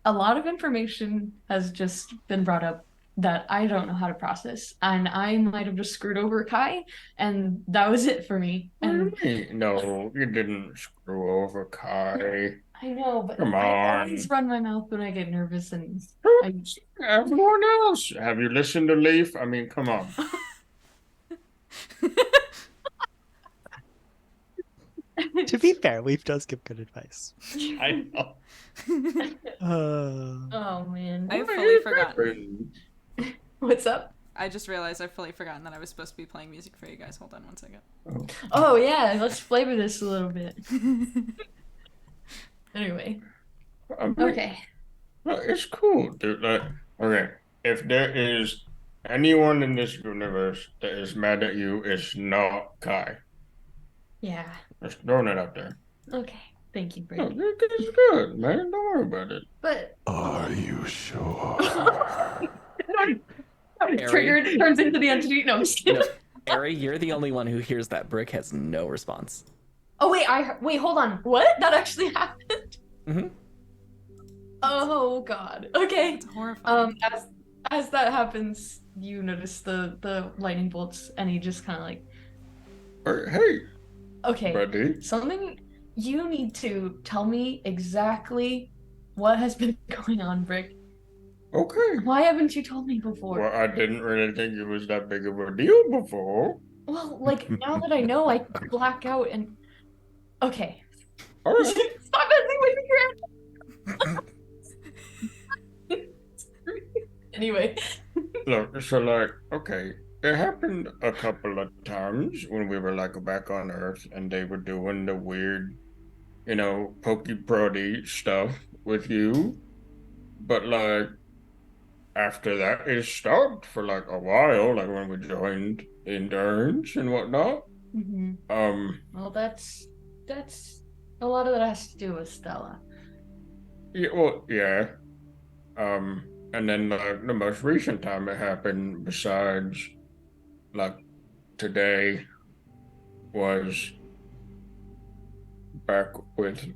lot of information has just been brought up that I don't know how to process, and I might have just screwed over Kai, and that was it for me. And No, you didn't screw over Kai. I know, but Come I always on. run my mouth when I get nervous, and I Everyone else. Have you listened to Leaf? I mean, come on. To be fair, Leaf does give good advice. I know. Oh man, I've fully forgotten. Happened? what's up? I just realized I've fully forgotten that I was supposed to be playing music for you guys. Hold on one second. Oh yeah, let's flavor this a little bit. Anyway, I mean, okay. well, it's cool, dude. Like, okay, if there is anyone in this universe that is mad at you, it's not Kai. Yeah. Just throwing it out there. Okay. Thank you, No, Brady. it's good, man. Don't worry about it. But Are you sure? triggered turns into the entity. No, I'm just kidding. No, Ari, you're the only one who hears that. Brick has no response. Oh wait, hold on. What? That actually happened? Mm-hmm. Oh god. Okay. It's horrifying. As that happens, you notice the lightning bolts, and he just kind of like, Hey, okay, buddy. something you need to tell me exactly what has been going on, Brick. Okay. Why haven't you told me before? Well, I didn't really think it was that big of a deal before. Well, like now that I know, I black out and okay. All right. Stop messing with me, Grant. Anyway. Look, so like, okay, it happened a couple of times when we were like back on Earth and they were doing the weird, pokey prody stuff with you. But like after that it stopped for like a while, like when we joined interns and whatnot. Mm-hmm. Well, that's a lot of that has to do with Stella. Yeah, well, yeah. And then like the most recent time it happened besides like today was back with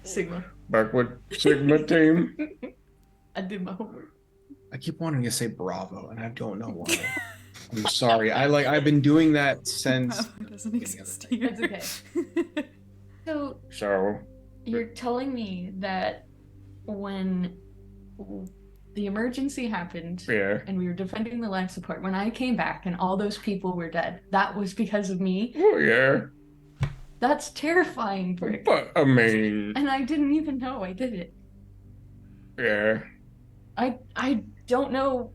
Sigma. back with Sigma team. I did my homework. I keep wanting to say Bravo, and I don't know why. I'm sorry. I've been doing that since. It doesn't exist here. It's okay. So So you're telling me that when the emergency happened yeah. and we were defending the life support, when I came back and all those people were dead, that was because of me? Well, yeah. That's terrifying, Brick. But I mean, And I didn't even know I did it. yeah. I don't know.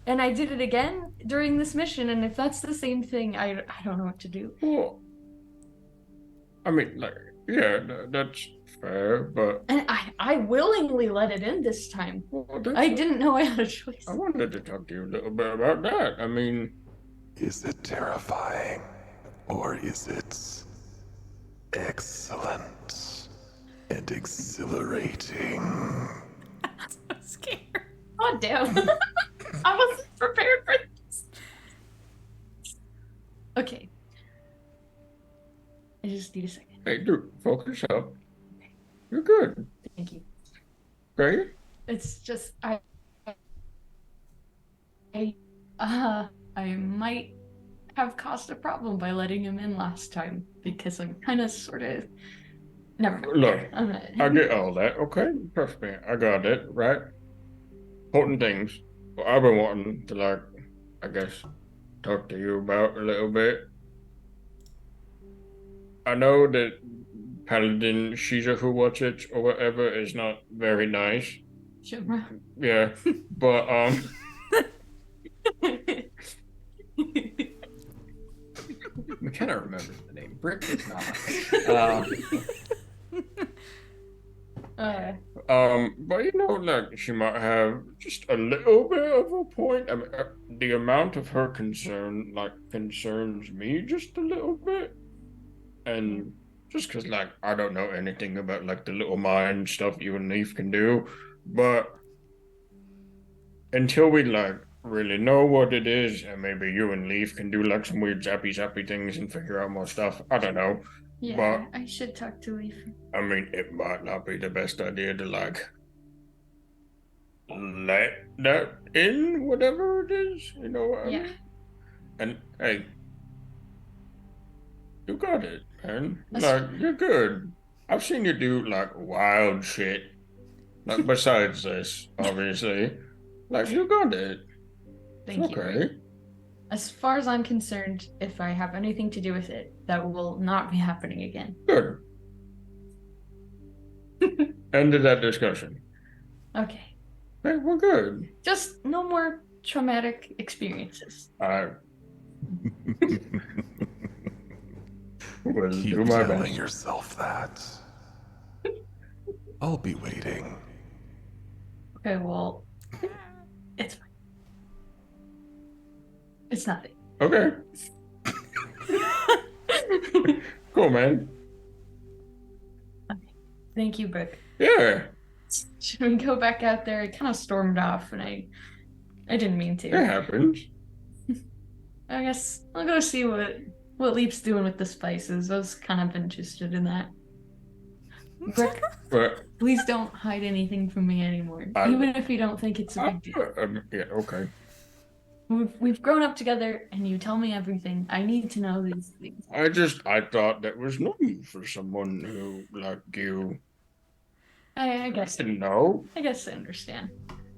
And I did it again during this mission, and if that's the same thing, I don't know what to do. Well, I mean, like, yeah, that's fair, but And I willingly let it in this time. well, I didn't know I had a choice. I wanted to talk to you a little bit about that. I mean, Is it terrifying? Or is it excellent and exhilarating? I'm so scared. God damn. I wasn't prepared for this. Okay. I just need a second. hey, dude, focus up. You're good. Thank you. Okay? It's just I might have caused a problem by letting him in last time because I'm kind of sort of never mind. Look, I'm not... I get all that, okay? Trust me, I got it, right? Important things. Well, I've been wanting to, like, I guess, talk to you about a little bit. I know that Paladin Shiza who watch it or whatever is not very nice. Sure. Yeah, but McKenna remembers the name. Brick does not. but like she might have just a little bit of a point. I mean, the amount of her concern like concerns me just a little bit, and just because like I don't know anything about like the little mind stuff you and Leaf can do, but until we like really know what it is, and maybe you and Leaf can do like some weird zappy things and figure out more stuff. I don't know. Yeah, but I should talk to Leaf. I mean, it might not be the best idea to like let that in, whatever it is. You know what I mean? And hey, You got it, man. That's- Like, you're good. I've seen you do, like, wild shit. Like, besides this, obviously. Like, you got it. Thank you. Okay. As far as I'm concerned, if I have anything to do with it, that will not be happening again. Good. End of that discussion. Okay. Hey, we're good. Just no more traumatic experiences. I will Keep do my telling best. yourself that. I'll be waiting. Okay, well, it's fine. It's nothing. Okay. Cool, man. Thank you, Brooke. Yeah. Should we go back out there? I kind of stormed off, and I didn't mean It to. happens. I guess I'll go see what Leap's doing with the spices. I was kind of interested in that. Brooke, But please don't hide anything from me anymore, even if you don't think it's a big deal. yeah, okay. We've grown up together, and you tell me everything. I need to know these things. I thought that was normal for someone who like you. I guess Didn't know. I understand.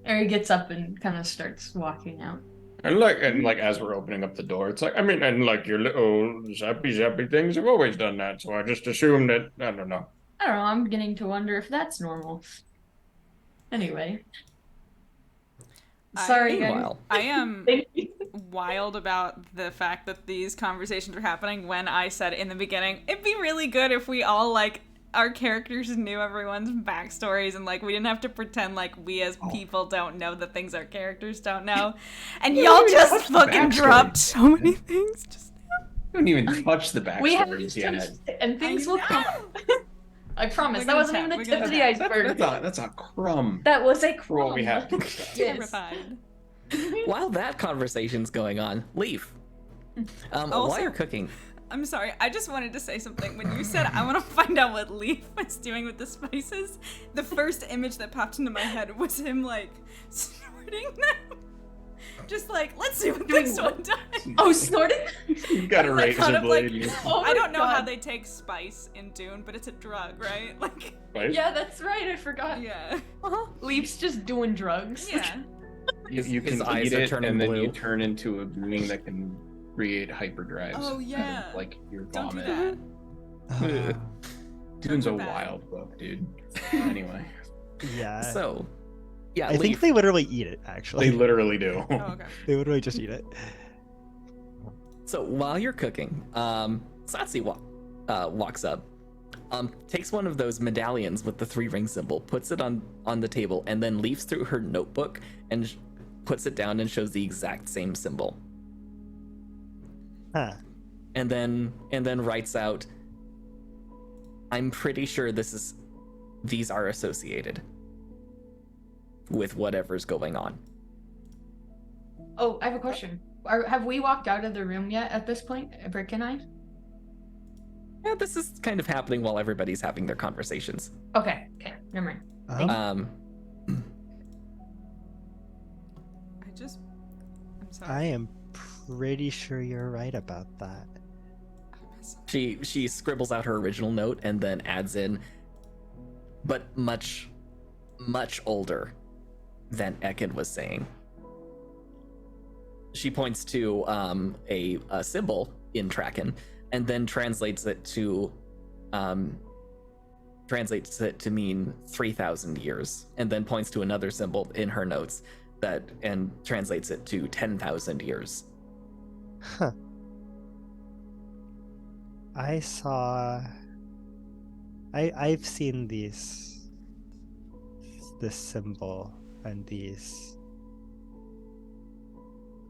Ari gets up and kind of starts walking out. And like as we're opening up the door, it's like I mean, and like your little zappy things have always done that, so I just assumed that I don't know. I don't know. I'm beginning to wonder if that's normal. Anyway, sorry, guys. Meanwhile, I am Thank you. wild about the fact that these conversations are happening when I said in the beginning, it'd be really good if we all, like, our characters knew everyone's backstories and, like, we didn't have to pretend like we as people don't know the things our characters don't know. And y'all just fucking dropped so many things just now. We haven't even touched the We have backstories yet. and things will come. I promise. We're That gonna wasn't tap, even we're the gonna tip of the tap. iceberg. That's a crumb. That was a For what we crumb. have. Yes. Terrified. while that conversation's going on, Leaf. While Also- you're cooking, I'm sorry, I just wanted to say something. When you said, I want to find out what Leaf was doing with the spices, the first image that popped into my head was him, like, snorting them. Just like, let's see what Doing this what? one does. Oh, snorting? You've got a Like, razor kind of like- blade. Oh I don't know my how God. they take spice in Dune, but it's a drug, right? Like, Right? Yeah, that's right. I forgot. yeah. Leaf's just doing drugs. Yeah. You his can eyes eat are it, turning and then blue. you turn into a being that can create hyperdrives. Oh, yeah. And, like your Don't do vomit. that. Dune's a Don't do that. wild book, dude. Anyway, Yeah. so yeah, I Leaf. think they literally eat it, actually. they literally do. Oh, okay. They literally just eat it. So while you're cooking, Satsi walks up, takes one of those medallions with the 3-ring symbol, puts it on the table, and then leafs through her notebook and puts it down and shows the exact same symbol. Huh. And then writes out, I'm pretty sure these are associated with whatever's going on. Oh, I have a question. Have we walked out of the room yet at this point, Brick and I? Yeah, this is kind of happening while everybody's having their conversations. Okay, never mind. Um, I'm sorry. I am pretty sure you're right about that. She scribbles out her original note and then adds in, but much older than Ekin was saying. She points to a symbol in Traken and then translates it to mean 3,000 years, and then points to another symbol in her notes and translates it to 10,000 years. Huh. I've seen this symbol and these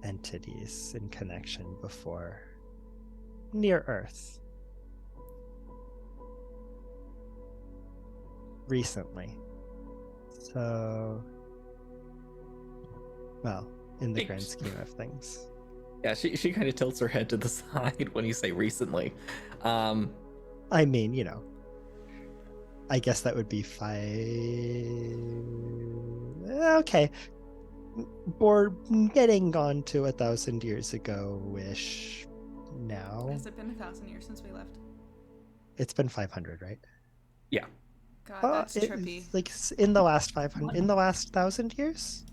entities in connection before near Earth. Recently. So, well, in the grand scheme of things. Yeah, she kind of tilts her head to the side when you say recently. I mean, you know, I guess that would be 5. Okay. Or getting on to 1,000 years ago-ish. now. Has it been 1,000 years since we left? It's been 500, right? Yeah. God, that's trippy. It's like in the last 500, in the last 1,000 years.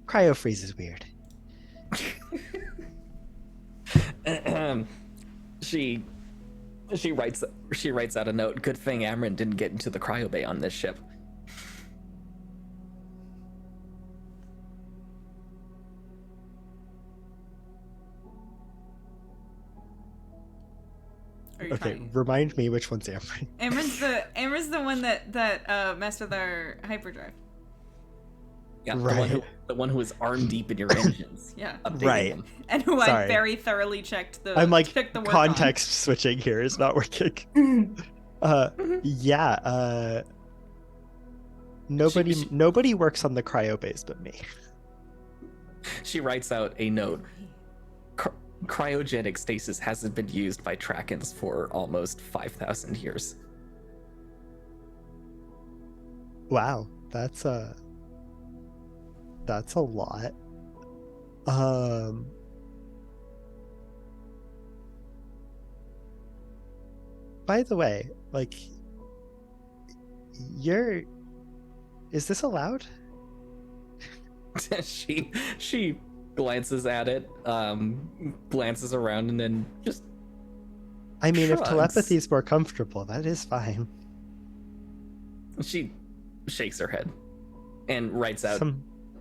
Cryo freeze is weird. She writes out a note. Good thing Amryn didn't get into the cryo bay on this ship. Are you Okay, trying? remind me which one's Amryn. Amber's the one that messed with our hyperdrive. Yeah, Right. the one who is arm deep in your engines. Yeah. Updating Right. them. And who I Sorry. very thoroughly checked the I'm like checked the work context switching here is not working. Yeah. Nobody works on the cryo base but me. She writes out a note. Cryogenic stasis hasn't been used by Trakans for almost 5,000 years. Wow, that's a lot. By the way, like, is this allowed? she glances at it, glances around, and then just I mean, if shrugs. telepathy is more comfortable, that is fine. She shakes her head and writes out,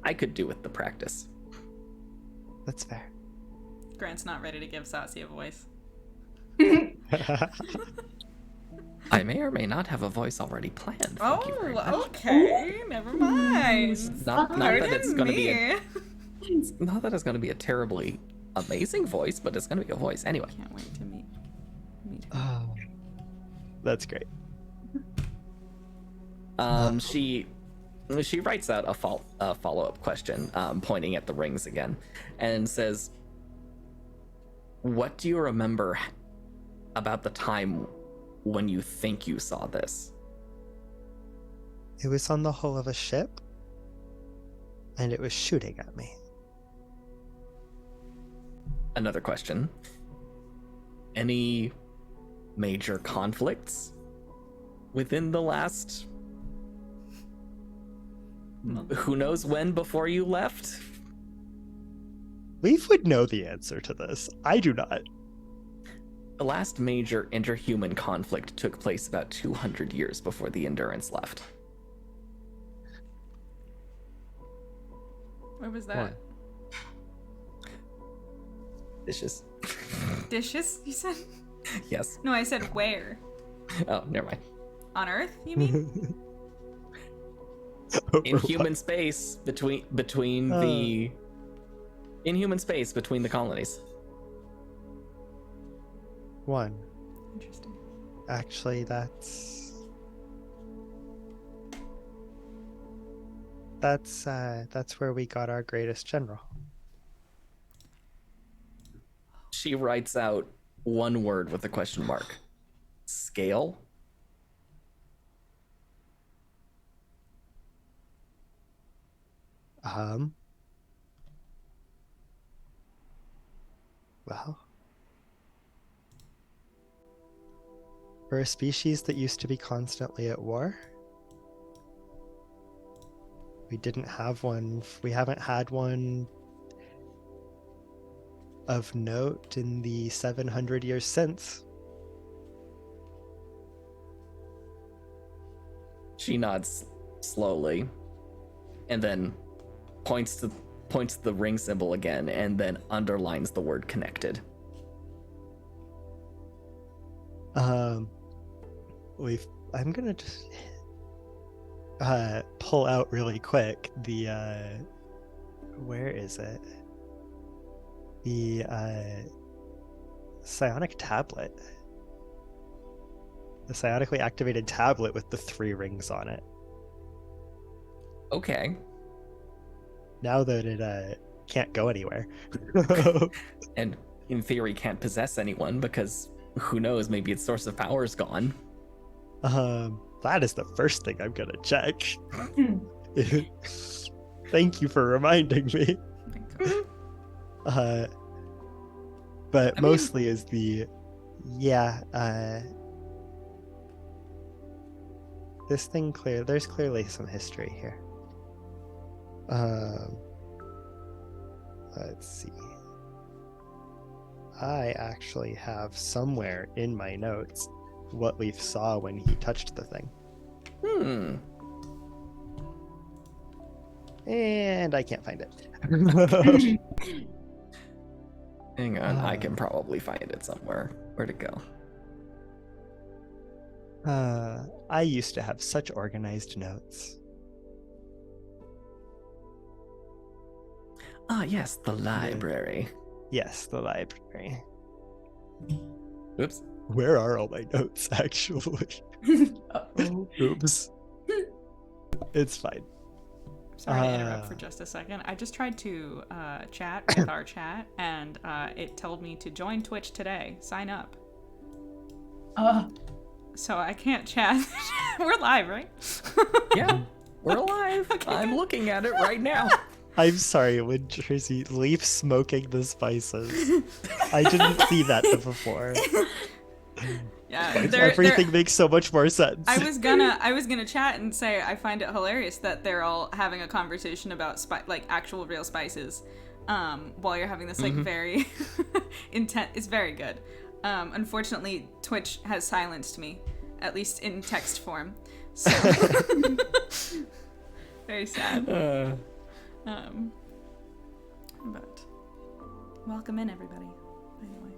I could do with the practice. That's fair. Grant's not ready to give Saucy a voice. I may or may not have a voice already planned. Thank you very much. Okay, never mind. Not that it's Pardon going to be me. not that it's going to be a terribly amazing voice, but it's going to be a voice anyway. Can't wait to meet him. Oh, that's great. She writes out a follow-up question, pointing at the rings again, and says, what do you remember about the time when you think you saw this? It was on the hull of a ship, and it was shooting at me. Another question. Any major conflicts within the last who knows when before you left? Leaf would know the answer to this. I do not. The last major interhuman conflict took place about 200 years before the Endurance left. Where was that? Dishes. Dishes, you said? Yes. No, I said where. Oh, never mind. On Earth, you mean? In human space between the inhuman space between the colonies. One. Interesting. Actually, that's where we got our greatest general. She writes out one word with a question mark. Scale? Well, for a species that used to be constantly at war, we didn't have one. We haven't had one of note in the 700 years since. She nods slowly and then points to the ring symbol again and then underlines the word connected. I'm gonna just pull out really quick the where is it? The psionic tablet. The psionically activated tablet with the 3 rings on it. Okay. Now that it can't go anywhere. And in theory can't possess anyone because who knows, maybe its source of power is gone. That is the first thing I'm gonna check. Thank you for reminding me. but I mean- mostly is the this thing there's clearly some history here. Let's see. I actually have somewhere in my notes what Leaf saw when he touched the thing. And I can't find it. Hang on, I can probably find it somewhere. Where'd it go? I used to have such organized notes. Ah, yes, the library. Yes, the library. Oops. Where are all my notes, actually? Uh-oh. Oops. It's fine. Sorry to interrupt for just a second. I just tried to chat with our chat, and it told me to join Twitch today. Sign up. So I can't chat. We're live, right? Yeah, we're alive. Okay, I'm good. looking at it right now. I'm sorry, when Tracy Leaf smoking the spices. I didn't see that before. Yeah, Everything makes so much more sense. I was gonna chat and say I find it hilarious that they're all having a conversation about like actual real spices, while you're having this like very intent. It's very good. Unfortunately, Twitch has silenced me, at least in text form. So very sad. But welcome in, everybody. By the way.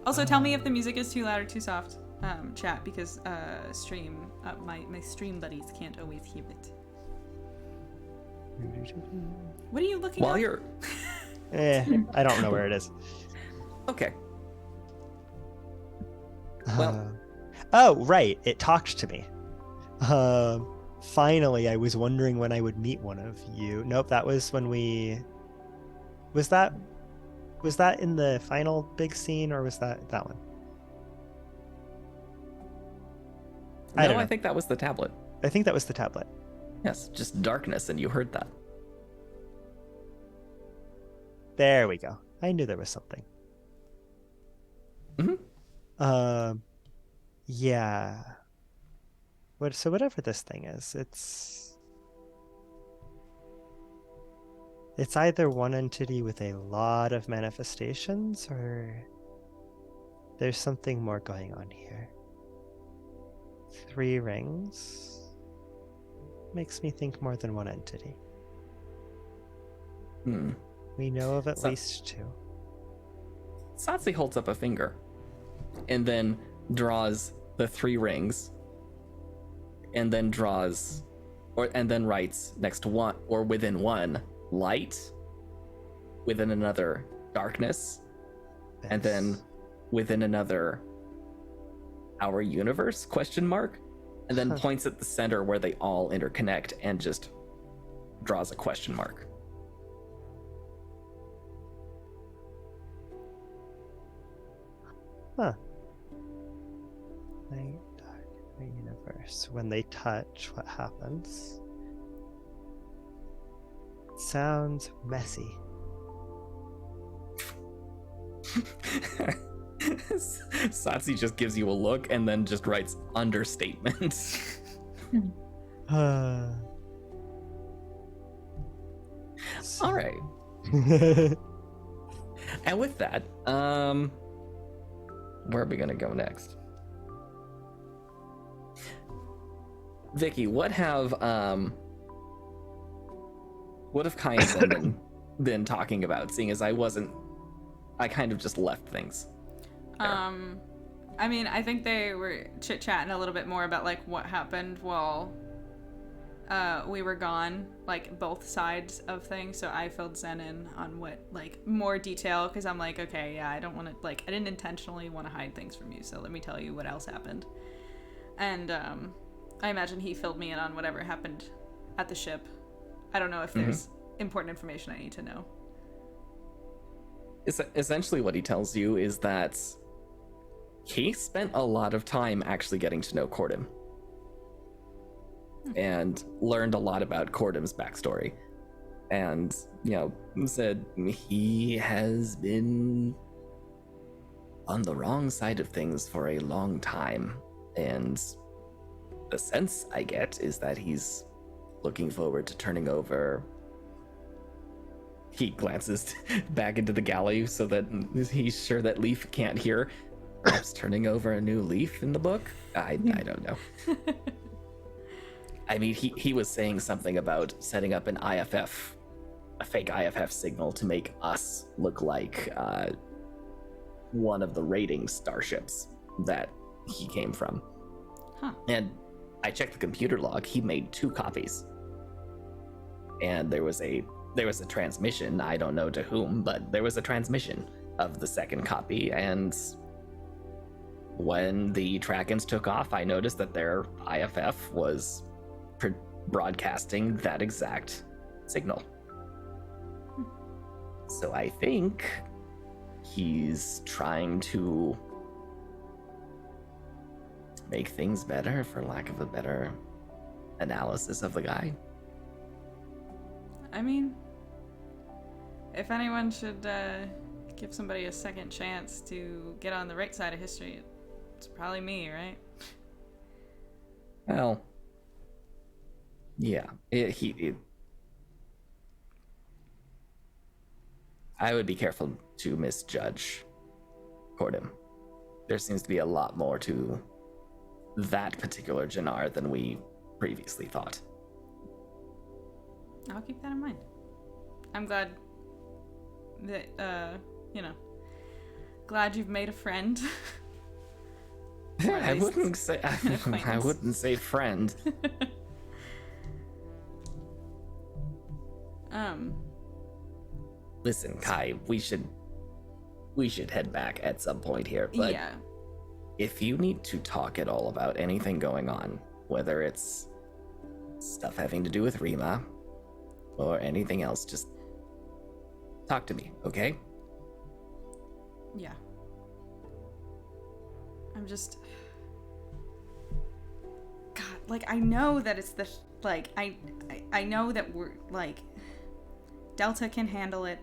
Also, tell me if the music is too loud or too soft, chat, because my stream buddies can't always hear it. What are you looking While up? you're I don't know where it is. okay. Well- Oh, right. It talked to me. Finally, I was wondering when I would meet one of you. Nope, that was when we... Was that in the final big scene, or was that one? I don't know. I think that was the tablet. I think that was the tablet. Yes, just darkness, and you heard that. There we go. I knew there was something. Yeah. So whatever this thing is, it's either one entity with a lot of manifestations, or there's something more going on here. 3 rings makes me think more than one entity. We know of at least 2. Satsi holds up a finger and then draws the 3 rings and then then writes next to one, or within one, light, within another, darkness, and then within another, our universe, ? And then points at the center where they all interconnect and just draws a question mark. Huh. Light, dark, the universe. When they touch, what happens? It sounds messy. Satsi just gives you a look and then just writes understatement. All right. And with that, where are we gonna go next? Vicky, what have Kai and Zen been talking about, seeing as I kind of just left things there. I mean, I think they were chit-chatting a little bit more about like what happened while we were gone, like both sides of things. So I filled Zen in on what, like, more detail, because I'm like, okay, yeah, I don't want to, like, I didn't intentionally want to hide things from you, so let me tell you what else happened. And I imagine he filled me in on whatever happened at the ship. I don't know if there's important information I need to know. Essentially what he tells you is that he spent a lot of time actually getting to know Cordum and learned a lot about Cordum's backstory, and said he has been on the wrong side of things for a long time, and the sense I get is that he's looking forward to turning over. He glances back into the galley so that he's sure that Leaf can't hear. Perhaps turning over a new leaf in the book? I don't know. I mean, he was saying something about setting up an IFF, a fake IFF signal to make us look like one of the raiding starships that he came from. Huh. And I checked the computer log. He made 2 copies. And there was a transmission. I don't know to whom, but there was a transmission of the second copy. And when the Trakens took off, I noticed that their IFF was broadcasting that exact signal. So I think he's trying to make things better, for lack of a better analysis of the guy. I mean, if anyone should give somebody a second chance to get on the right side of history, it's probably me, right? Well, yeah. I would be careful to misjudge Cordham. There seems to be a lot more to that particular Jannar than we previously thought. I'll keep that in mind. I'm glad that, glad you've made a friend. Or at I least wouldn't say an I acquaintance. wouldn't say friend. Listen, Kai, we should head back at some point here, but yeah. if you need to talk at all about anything going on, whether it's stuff having to do with Rima or anything else, just talk to me, okay? Yeah. I'm just... God, like, I know that it's the... Like, I know that we're, like... Delta can handle it,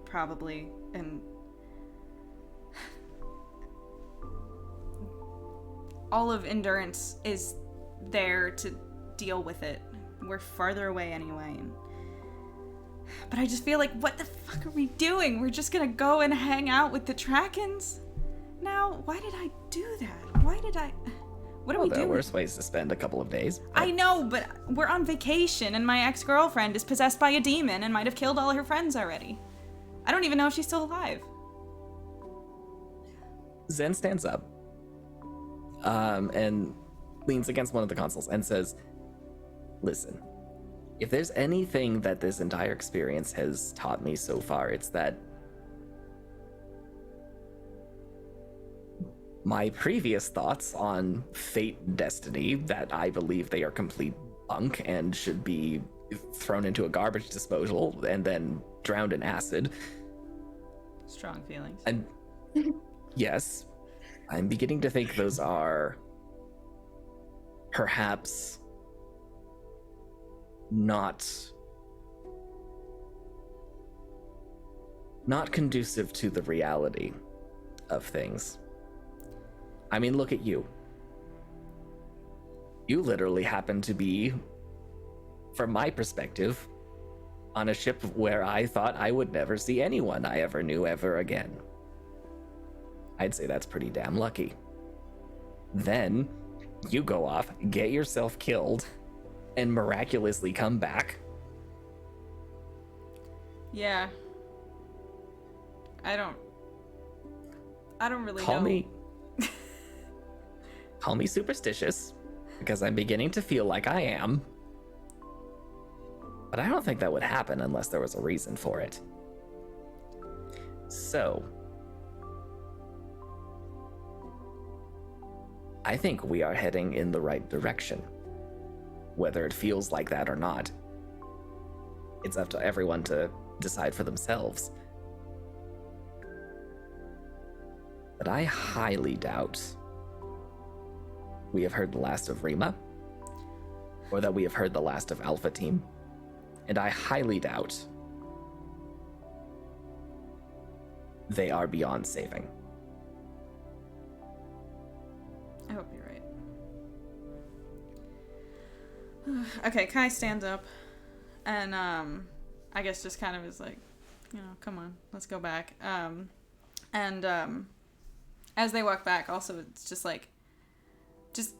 probably, and... all of Endurance is there to deal with it. We're farther away anyway, and... But I just feel like, what the fuck are we doing? We're just gonna go and hang out with the Trakens? Now, why did I do that? Why did I... What are we There doing? are worse ways to spend a couple of days. I know, but we're on vacation, and my ex-girlfriend is possessed by a demon and might have killed all her friends already. I don't even know if she's still alive. Zen stands up and leans against one of the consoles and says, listen, if there's anything that this entire experience has taught me so far, it's that my previous thoughts on fate and destiny, that I believe they are complete bunk and should be thrown into a garbage disposal and then drowned in acid. Strong feelings. And yes, I'm beginning to think those are perhaps not conducive to the reality of things. I mean, look at you. You literally happen to be, from my perspective, on a ship where I thought I would never see anyone I ever knew ever again. I'd say that's pretty damn lucky. Then, you go off, get yourself killed, and miraculously come back. Yeah. I don't really Call know. Call me superstitious, because I'm beginning to feel like I am. But I don't think that would happen unless there was a reason for it. So, I think we are heading in the right direction. Whether it feels like that or not, it's up to everyone to decide for themselves. But I highly doubt we have heard the last of Rima, or that we have heard the last of Alpha Team, and I highly doubt they are beyond saving. I hope you're right. Okay, Kai stands up and I guess just kind of is like, come on, let's go back. And as they walk back, also it's just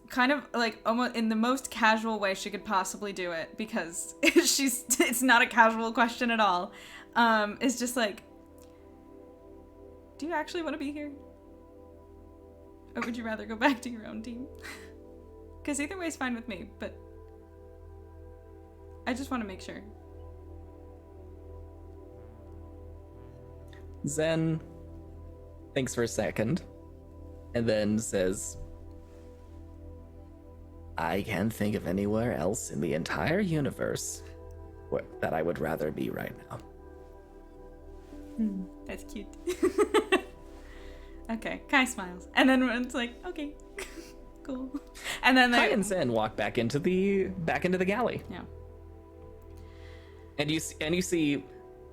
kind of like almost in the most casual way she could possibly do it, because it's not a casual question at all. It's just like, do you actually want to be here? Or would you rather go back to your own team? Because either way is fine with me, but I just want to make sure. Zen thinks for a second and then says, I can't think of anywhere else in the entire universe that I would rather be right now. That's cute. Okay, Kai smiles. And then it's like, okay, cool. And then Kai and Zen walk back into the galley. Yeah. And you see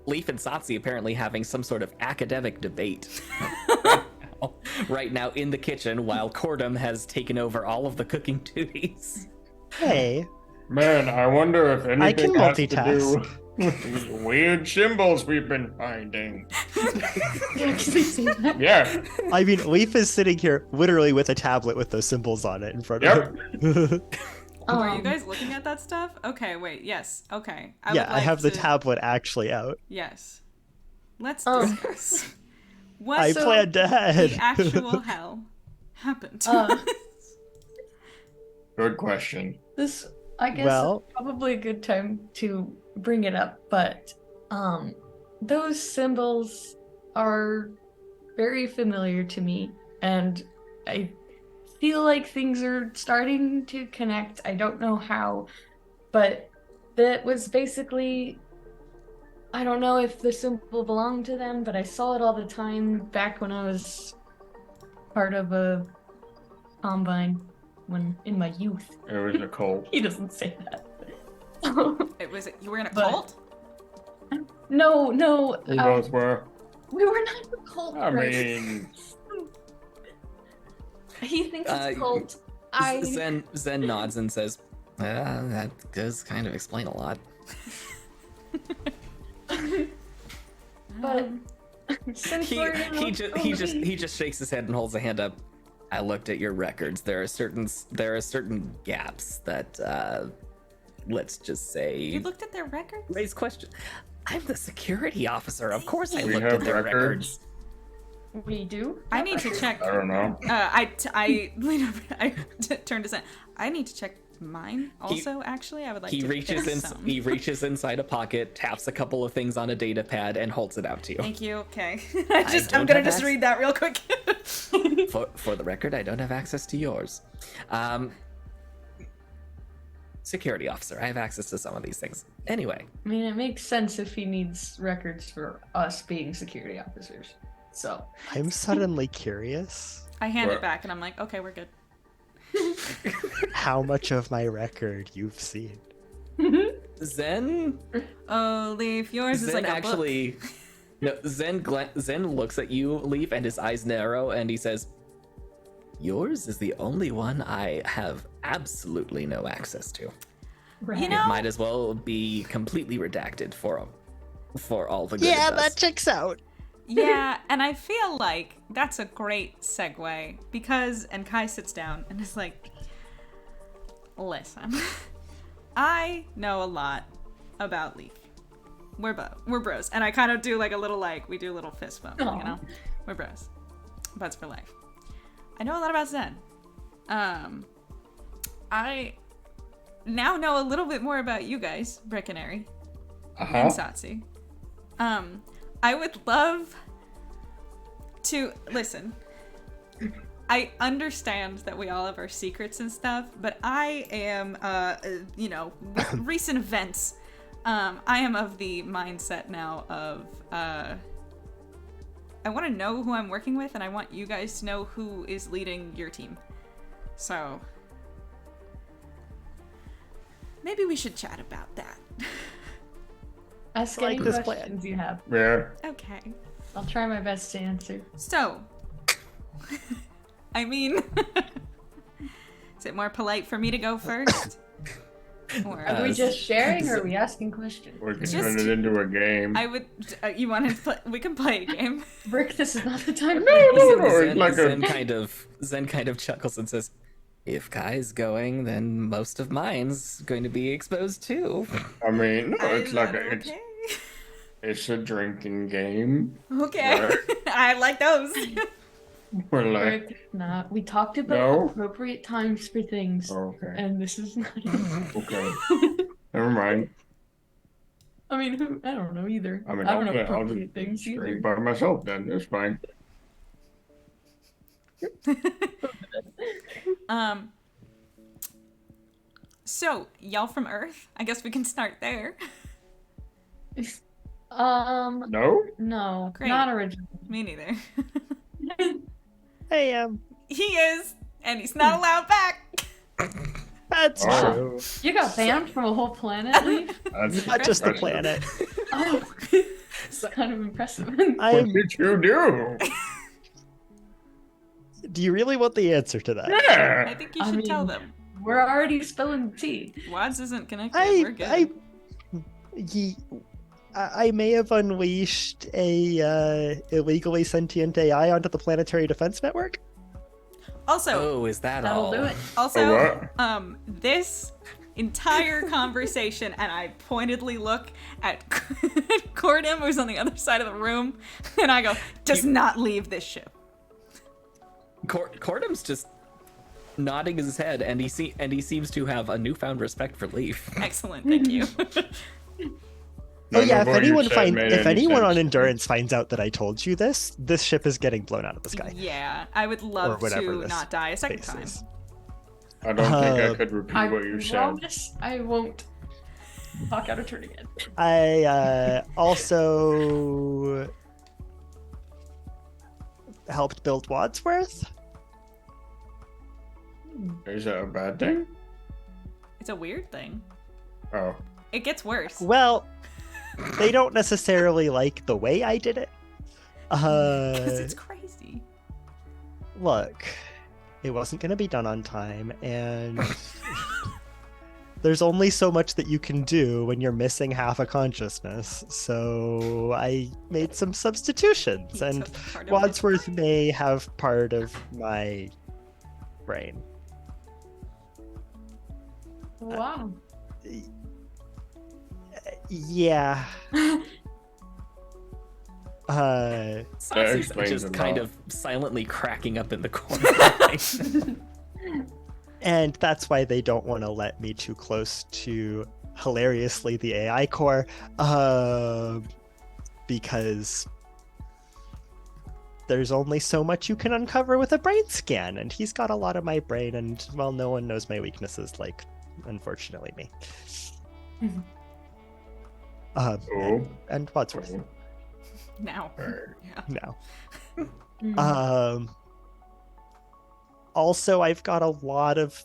Leaf and Satsi apparently having some sort of academic debate right now in the kitchen, while Cordum has taken over all of the cooking duties. Hey. Man, I wonder if anything I can has to multitask. do with these weird symbols we've been finding. Yeah. I mean, Leaf is sitting here literally with a tablet with those symbols on it in front of him. Are you guys looking at that stuff? Okay, wait, yes. Okay. I would I like have the to- tablet actually out. Yes. Let's discuss. What I planned ahead. the actual hell happened? Good question. This, I guess, Well- is probably a good time to bring it up, but those symbols are very familiar to me, and I feel like things are starting to connect. I don't know how, but that was basically, I don't know if the symbol belonged to them, but I saw it all the time back when I was part of a combine, when in my youth. It was a cult. He doesn't say that. You were in a But- cult? No, We both were. we were not in a cult. I Bryce. mean, He thinks it's a cult. I Zen nods and says, that does kind of explain a lot. but since we're in He a- just shakes his head and holds a hand up. I looked at your records. There are certain gaps that let's just say You looked at their records? raise questions. I'm the security officer. Of course I We looked have at their records. records. we do. I need to check. I don't know. I lean over. I turn to Zen. I need to check mine also. Actually, I would like He to. reaches check in. some. He reaches inside a pocket, taps a couple of things on a data pad, and holds it out to you. Thank you. Okay. don't I'm gonna have just access- read that real quick. For the record, I don't have access to yours. Security officer, I have access to some of these things. Anyway, I mean, it makes sense if he needs records for us being security officers. So I'm suddenly curious I hand it What? back and I'm like, okay, we're good. how much of my record you've seen. Zen Oh, Leaf, yours is Zen like a actually no Zen looks at you, Leaf, and his eyes narrow, and he says, yours is the only one I have absolutely no access to. book. You know, It might as well be completely redacted for all the good Yeah, it does. that checks out. yeah, and I feel like that's a great segue because, and Kai sits down and is like, listen, I know a lot about Leaf. We're bros. And I kind of do like a little, we do a little fist bump, Aw. you know? We're bros. Buds for life. I know a lot about Zen. I now know a little bit more about you guys, Brick and Airy. And Satsi. I would love to listen. I understand that we all have our secrets and stuff, but I am, with recent events, I am of the mindset now of, I want to know who I'm working with, and I want you guys to know who is leading your team. So, maybe we should chat about that. ask I like any this questions you have. Yeah. Okay. I'll try my best to answer. So, I mean, Is it more polite for me to go first? Or Are we just sharing or are we asking questions? We can Just- turn it into a game. I would. You want to play? We can play a game. Rick, this is not the time. No, no, no. Zen, It's like Zen kind of chuckles and says, "If Kai's going, then most of mine's going to be exposed too." I mean, no, it's Is like that it's okay? it's a drinking game. Okay. Right. I like those. We're like, Rick, nah, we talked about No? appropriate times for things, okay, and this is not it. okay, never mind. I mean, I don't know either. I mean, I don't know I'll appropriate just things either. drink by myself then. It's fine. So y'all from Earth? I guess we can start there. No? No, Great. not original. Me neither. Hey, He is, and he's not allowed back. that's Oh. true. You got banned from a whole planet, Leaf? That's Not just the impressive. planet. Oh, it's kind of impressive. What I'm. did you do? Do you really want the answer to that? I Yeah. think you I should tell mean- them. We're already spilling the tea. Wads isn't connected. We're good. I may have unleashed a illegally sentient AI onto the Planetary Defense Network. Also, Oh, is that That'll all? do it. also, what? this entire conversation, and I pointedly look at Cordem, who's on the other side of the room, and I go, does not leave this ship. Cordum's just nodding his head, and he seems to have a newfound respect for Leaf. Excellent, thank you. Oh yeah, None of what you said made if any anyone on sense. Endurance finds out that I told you this ship is getting blown out of the sky. Yeah, I would love whatever to this not die a second Space time. is. I don't think I Uh, could repeat I what you said. promise I won't talk out of turn again. I also helped build Wadsworth. Is that a bad thing? It's a weird thing. Oh. It gets worse. Well, they don't necessarily like the way I did it. Because it's crazy. Look, it wasn't going to be done on time, and there's only so much that you can do when you're missing half a consciousness. So I made some substitutions, He and took part of Wadsworth may have part of my brain. Wow. Yeah. Saucy's explains just a kind lot. of silently cracking up in the corner. And that's why they don't want to let me too close to, hilariously, the AI core, because there's only so much you can uncover with a brain scan, and he's got a lot of my brain, and, well, no one knows my weaknesses like, unfortunately, me. Oh. And Wadsworth, Oh. Now. Alright. now. Mm. Also, I've got a lot of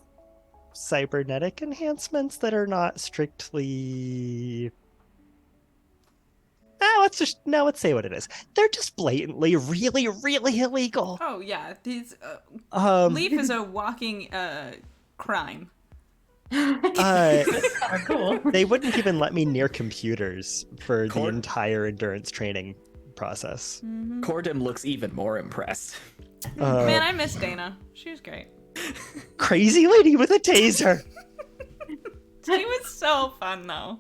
cybernetic enhancements that are not strictly. Let's say what it is. They're just blatantly, really, really illegal. Oh, yeah. These, Leaf Leaf is a walking crime. That's kind of cool. They wouldn't even let me near computers for the Court- entire endurance training process. Cordum looks even more impressed. Man, I miss Dana. She was great. Crazy lady with a taser. She was so fun, though.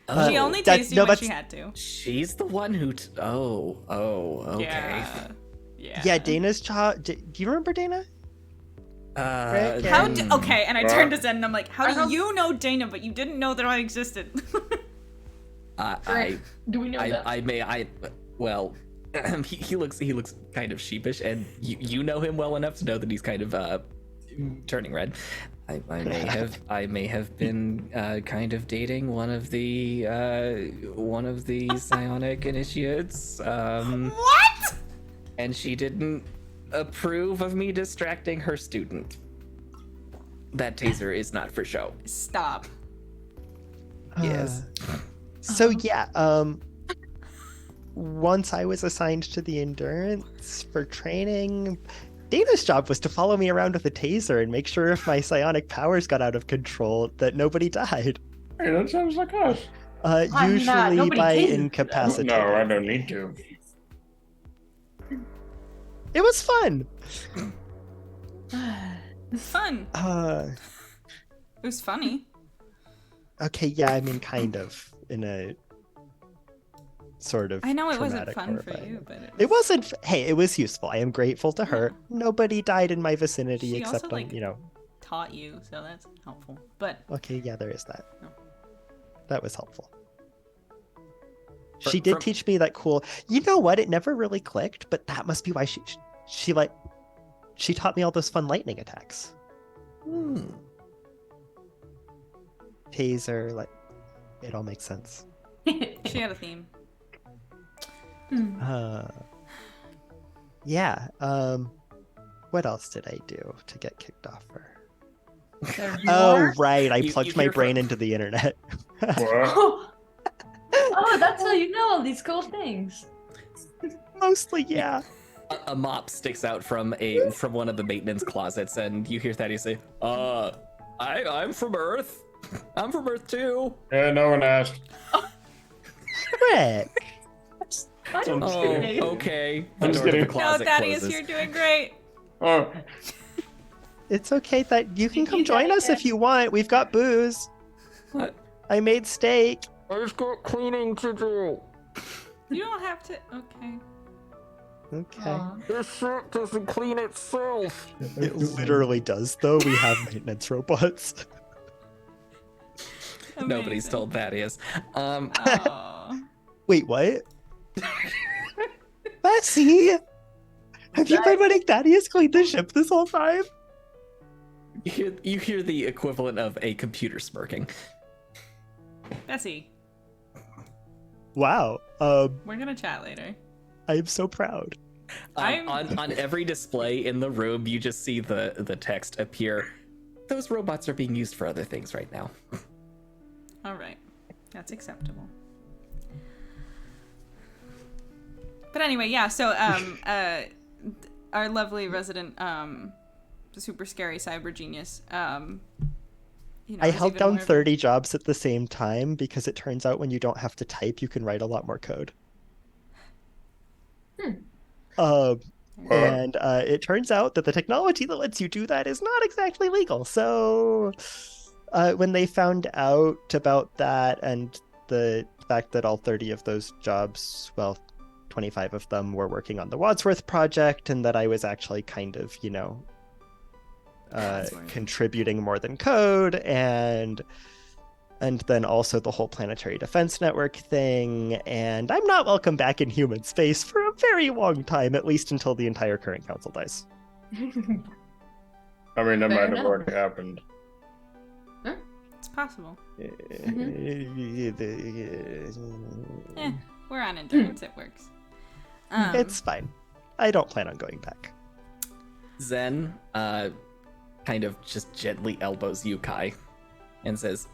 Oh, She only that- tased you no, when that's- she had to. She's the one who. Okay. Yeah. Yeah. Yeah, Dana's child. Do you remember Dana? Rick, How and- okay, and I turned to Zen and I'm like, how I do don't- you know Dana, but you didn't know that I existed? Do we know that? Well, he looks kind of sheepish, and you know him well enough to know that he's kind of turning red. I may have been kind of dating one of the psionic initiates. What? And she didn't approve of me distracting her student. That taser is not for show. Stop. Yes. So yeah, once I was assigned to the endurance for training, Dana's job was to follow me around with a taser and make sure if my psionic powers got out of control that nobody died. Hey, that sounds like us. Usually nobody by tasered them. incapacitating. No, I don't need to. It was fun. It's fun. It was funny. Okay, yeah, I mean, kind of in a sort of. I know it wasn't traumatic, fun for horrifying you, way. but It wasn't. Hey, it was useful. I am grateful to her. Nobody died in my vicinity She except also, on, like- you know. taught you, so that's helpful. But Okay, yeah, there is that. No. That was helpful. Fr- She did from- teach me that cool. You know what? It never really clicked, but that must be why she taught me all those fun lightning attacks. Taser, like, it all makes sense. she had a theme. Yeah. What else did I do to get kicked off her? There you Oh, are. right. I You plugged my hear brain from- into the internet. What? Oh, that's how you know all these cool things. Mostly, yeah. A mop sticks out from one of the maintenance closets, and you hear Thaddeus say, I'm from Earth. I'm from Earth too. Yeah, no one asked. Rick. I don't I'm Oh, kidding. okay. I'm The just door to the kidding. No, closet Thaddeus, closes. you're doing great. Oh, It's okay that you can Did come you join get us it? if you want. We've got booze. What? I made steak. I've got cleaning to do. You don't have to. Okay. Okay. Aw. This shirt doesn't clean itself. It literally does, though. We have maintenance robots. Nobody's Amazing. told Thaddeus. Aw. Wait, what? Bessie! Have you been letting Thaddeus clean the ship this whole time? You hear the equivalent of a computer smirking. Bessie, Wow. we're gonna chat later. I am so proud. On every display in the room, you just see the text appear. Those robots are being used for other things right now. All right, that's acceptable. But anyway, yeah. So, our lovely resident, super scary cyber genius. You know, I is held even down more- 30 jobs at the same time because it turns out when you don't have to type, you can write a lot more code. And it turns out that the technology that lets you do that is not exactly legal. So when they found out about that and the fact that all 30 of those jobs, well, 25 of them were working on the Wadsworth project, and that I was actually kind of, you know, Wadsworth. contributing more than code, and then also the whole planetary defense network thing, and I'm not welcome back in human space for a very long time, at least until the entire current council dies. I mean, that Fair might have enough. already happened. It's possible. Eh, Mm. we're on endurance. It works. It's fine. I don't plan on going back. Zen kind of just gently elbows you, Kai, and says,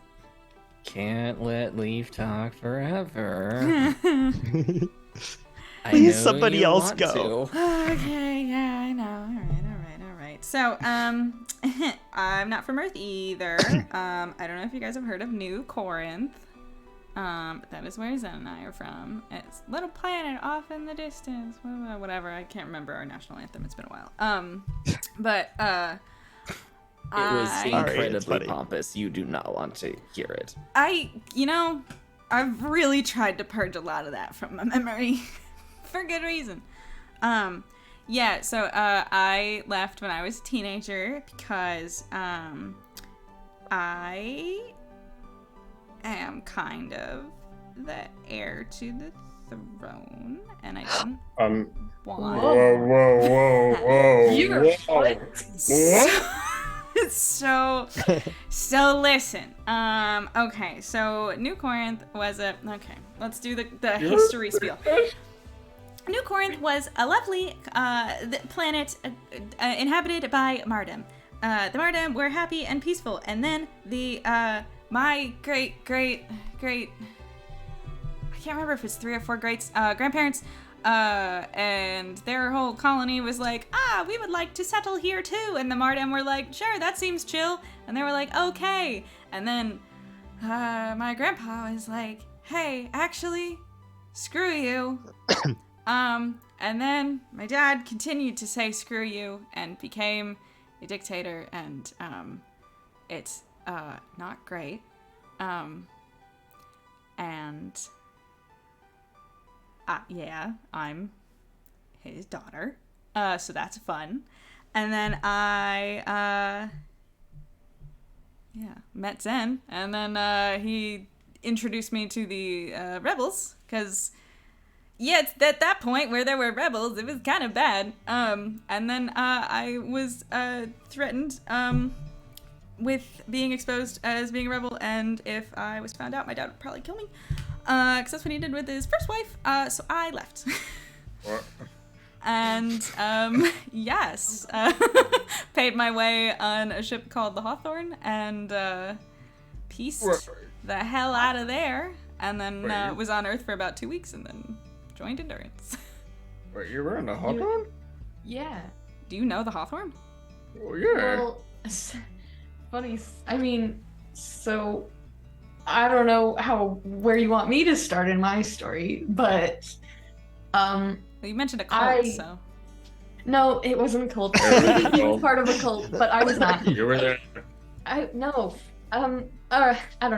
"Can't let Leaf talk forever." I Please, know somebody you else want go. to." Okay, yeah, I know. All right. So, I'm not from Earth either. I don't know if you guys have heard of New Corinth. But that is where Zen and I are from. It's a little planet off in the distance. Whatever. I can't remember our national anthem. It's been a while. But It was Sorry, it's incredibly funny. pompous. You do not want to hear it. I've really tried to purge a lot of that from my memory for good reason. Yeah, so I left when I was a teenager because I am kind of the heir to the throne, and I didn't want. Whoa. You're Whoa. So listen. Okay, so New Corinth was okay, let's do the history spiel. New Corinth was a lovely planet inhabited by Mardem. The Mardem were happy and peaceful, and then the my great I can't remember if it's 3 or 4 grandparents, and their whole colony was like, we would like to settle here too. And the Mardam were like, sure, that seems chill. And they were like, okay. And then my grandpa was like, hey, actually, screw you. And then my dad continued to say screw you and became a dictator, and it's not great. And yeah, I'm his daughter. So that's fun. And then I met Zen, and then he introduced me to the rebels, because it's at that point where there were rebels, it was kind of bad. And then I was threatened with being exposed as being a rebel, and if I was found out, my dad would probably kill me, because that's what he did with his first wife. So I left. What? And yes, paid my way on a ship called the Hawthorne, and pieced the hell out of there, and then was on Earth for about 2 weeks, and then joined Endurance. Wait, you were in the Hawthorne? Yeah. Do you know the Hawthorne? Oh, yeah. Well, funny. I mean, so I don't know where you want me to start in my story, but Well, you mentioned a cult, so. No, it wasn't a cult. He was part of a cult, but I was not. You were there. I don't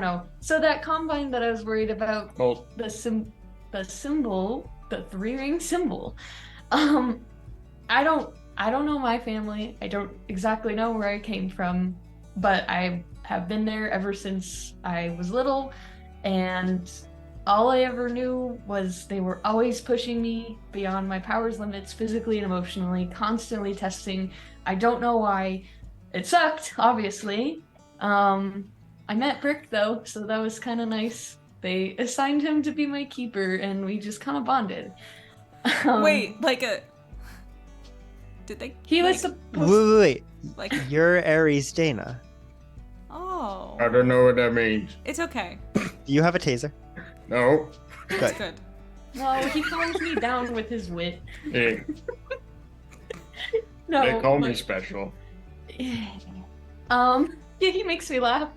know. So that combine that I was worried about, Cult. the symbol, the 3-ring symbol. I don't know my family. I don't exactly know where I came from, but I have been there ever since I was little, and all I ever knew was they were always pushing me beyond my powers limits, physically and emotionally, constantly testing. I don't know why. It sucked, obviously. I met Brick though, so that was kind of nice. They assigned him to be my keeper, and we just kind of bonded. Wait, did they? He was supposed. Wait. Like, You're Aries Dana. oh. I don't know what that means. It's okay. Do you have a taser? No. It's good. Well, he calms me down with his wit. Yeah, No, they call me but- special. Yeah, he makes me laugh.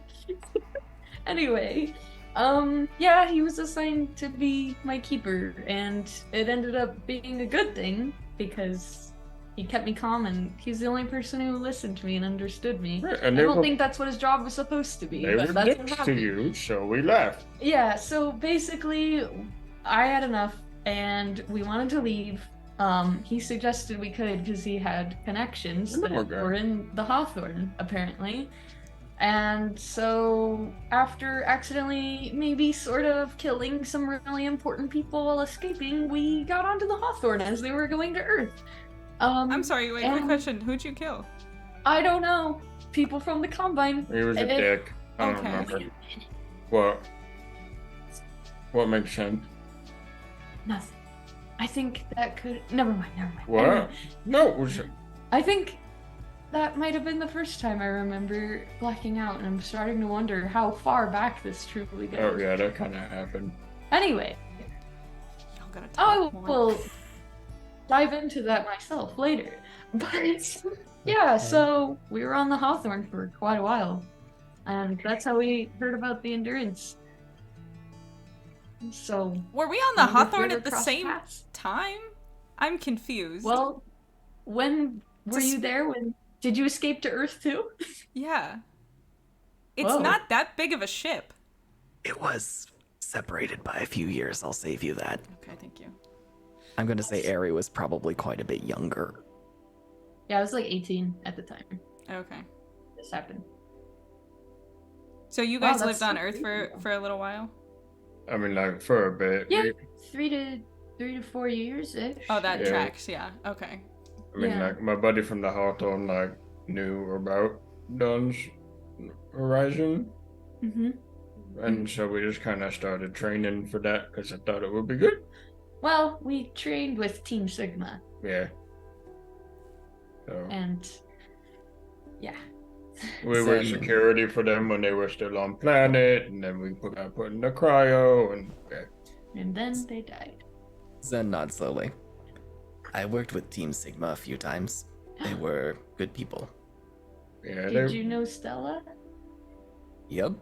Anyway, yeah, he was assigned to be my keeper, and it ended up being a good thing because he kept me calm, and he's the only person who listened to me and understood me. Right, I and they don't were, think that's what his job was supposed to be, they but were that's what dicks to happened. you, so we left. Yeah, so basically, I had enough, and we wanted to leave. He suggested we could because he had connections that Okay. were in the Hawthorne, apparently. And so, after accidentally, maybe sort of killing some really important people while escaping, we got onto the Hawthorne as they were going to Earth. I'm sorry, wait, quick and- question. Who'd you kill? I don't know. People from the Combine. He was a And if- dick. I don't Okay. remember. What? What makes sense? Nothing. I think that could. Never mind. What? Anyway, No, it was I think that might have been the first time I remember blacking out, and I'm starting to wonder how far back this truly goes. oh yeah, that kind of happened. Anyway, Y'all gotta I talk more. will dive into that myself later. But yeah, so we were on the Hawthorne for quite a while, and that's how we heard about the Endurance. So Were we on the I wonder if we Hawthorne ever at the crossed same paths. time? I'm confused. Well, when were Just- you there? When did you escape to Earth too? yeah. It's Whoa. not that big of a ship. It was separated by a few years, I'll save you that. Okay, thank you. I'm going to say Ari was probably quite a bit younger. Yeah, I was like 18 at the time Okay. this happened. So you Wow, guys that's lived on so Earth crazy. for a little while? I mean, like for a bit. Yeah, 3 to 4 years ish. Oh, that Yeah. tracks, yeah. Okay. I mean, Yeah. like my buddy from the Hawthorne like knew about Dawn's Horizon, Mm-hmm. and so we just kind of started training for that because I thought it would be good. Well, we trained with Team Sigma, Yeah. So and yeah. we were Zen. security for them when they were still on planet, and then we got put in the cryo, and yeah. And then they died. Zen nods slowly. I worked with Team Sigma a few times. They were good people. Yeah, Did you know Stella? Yep.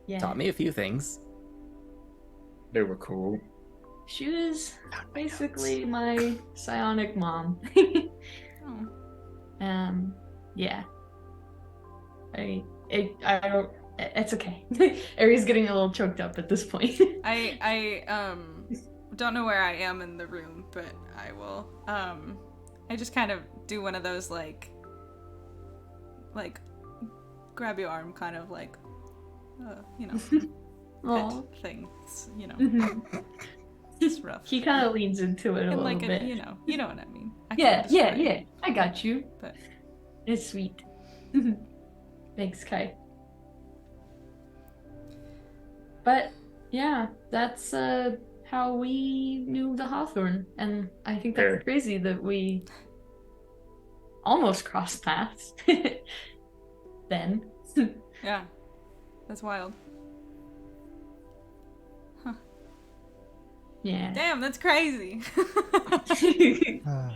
Yeah. Taught me a few things. they were cool. She was basically my psionic mom. Oh. Yeah. I don't. It's okay. Aries getting a little choked up at this point. I don't know where I am in the room, but I will. I just kind of do one of those like grab your arm, kind of like, Aw. pet things, Mhm. It's rough. He kind of leans into it a And little like bit. you know what I mean. I Yeah, can't yeah, describe yeah. I got you. But It's sweet. Thanks, Kai. But yeah, that's how we knew the Hawthorne, and I think that's Yeah. crazy that we almost crossed paths. Then. yeah, that's wild. Yeah. Damn, that's crazy. Ah.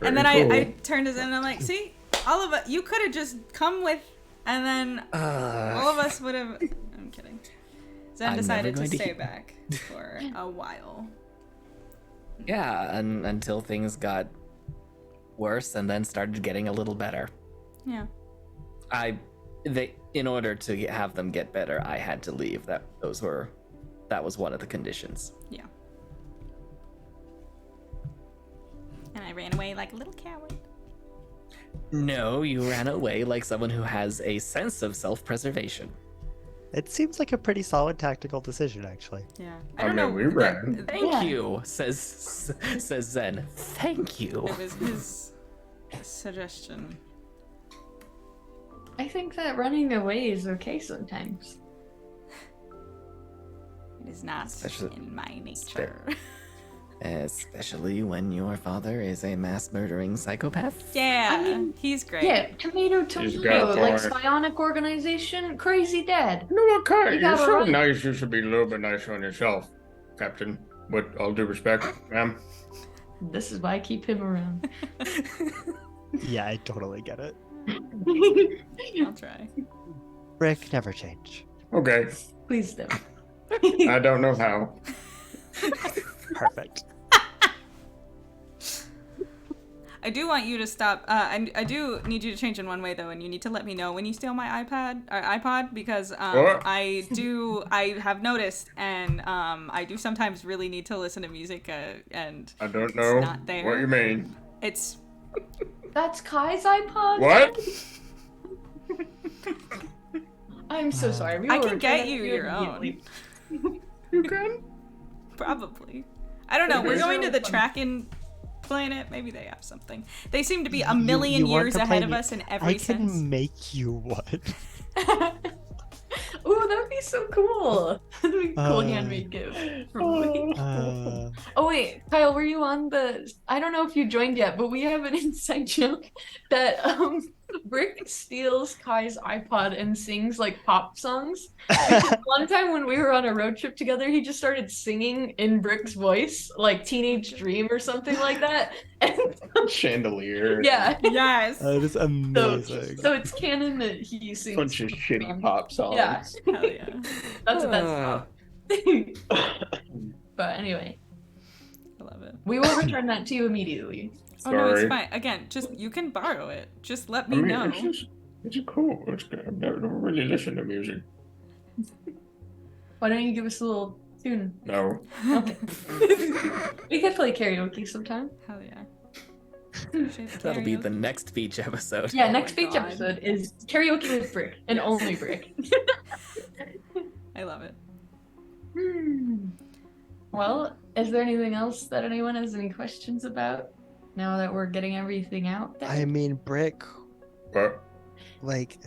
And then Very I cool. turned to Zen and I'm like, see, all of it, you could have just come with, and then all of us would have. I'm kidding. Zen I'm decided never to going to stay hear- back for a while. Yeah, and until things got worse and then started getting a little better. Yeah. In order to have them get better, I had to leave. That was one of the conditions. Yeah. And I ran away like a little coward. No, you ran away like someone who has a sense of self-preservation. It seems like a pretty solid tactical decision, actually. Yeah. I don't mean, know. we ran. Thank Yeah. you, says Zen. Thank you. It was his suggestion. I think that running away is okay sometimes. It is not Especially- in my nature. Especially when your father is a mass-murdering psychopath. Yeah, I mean, he's great. Yeah, tomato, He's got tomato, a like point. psionic organization, crazy dad. You know what, Kai? You You're gotta so run. nice. You should be a little bit nicer on yourself, Captain. With all due respect, ma'am. This is why I keep him around. Yeah, I totally get it. I'll try. Brick never change. Okay. Please don't. I don't know how. Perfect. I do want you to stop. I do need you to change in one way though, and you need to let me know when you steal my iPod because What? I have noticed, and I do sometimes really need to listen to music, and I don't know not there. what you mean. it's That's Kai's iPod? What? I'm so sorry. We I will can return get that you to your immediately. You can? probably. I don't know. Okay. We're going to the Fun. Tracking Planet. Maybe they have something. They seem to be a You- million you want years to ahead play of me- us in every I can sense. make you one. Ooh, that would be so cool. That'd be a cool Uh, handmade gift. Probably. Uh, Oh wait, Kyle, were you on the? I don't know if you joined yet, but we have an inside joke that Brick steals Kai's iPod and sings like pop songs. One time when we were on a road trip together, he just started singing in Brick's voice, like Teenage Dream or something like that. And Chandelier. yeah, Yes. that is amazing. so it's canon that he sings. Bunch of shitty pop songs. Yeah, Hell yeah. that's Ah. But anyway, I love it. we will return that to you immediately. Oh no, it's Sorry. fine. Again, just you can borrow it. Just let I me mean, know. it's cool. It's good. I've never really listened to music. Why don't you give us a little tune? No. Okay. We could play karaoke sometime. Hell yeah. That'll be the next beach episode. Yeah, Oh next my beach God. episode is karaoke with Brick and Yes. only Brick. I love it. Well, is there anything else that anyone has any questions about now that we're getting everything out there? I mean, Brick, But like,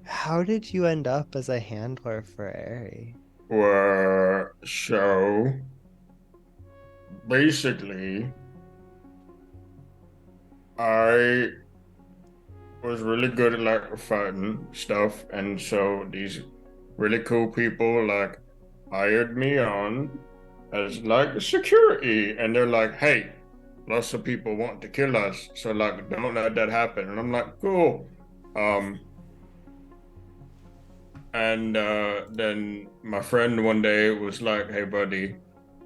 how did you end up as a handler for Airy? so basically, I was really good at like fighting stuff, and so these really cool people like hired me on as like security, and they're like, hey, lots of people want to kill us, so like don't let that happen. And I'm like, cool. And then my friend one day was like, hey buddy,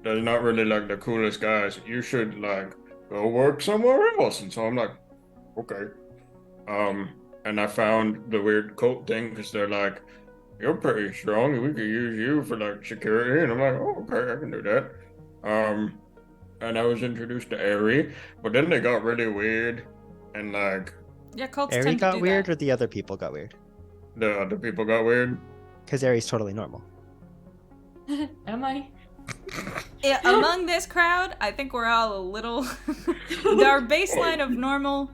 they're not really like the coolest guys, you should like go work somewhere else. And so I'm like, okay. And I found the weird cult thing because they're like, you're pretty strong, we could use you for like security. And I'm like, oh, okay, I can do that. And I was introduced to Aerie, but then they got really weird, and like Yeah, cults Aerie tend to got do weird, that. or the other people got weird? the other people got weird. Because Aerie's totally normal. Am I? Yeah, among this crowd, I think we're all a little. Our baseline of normal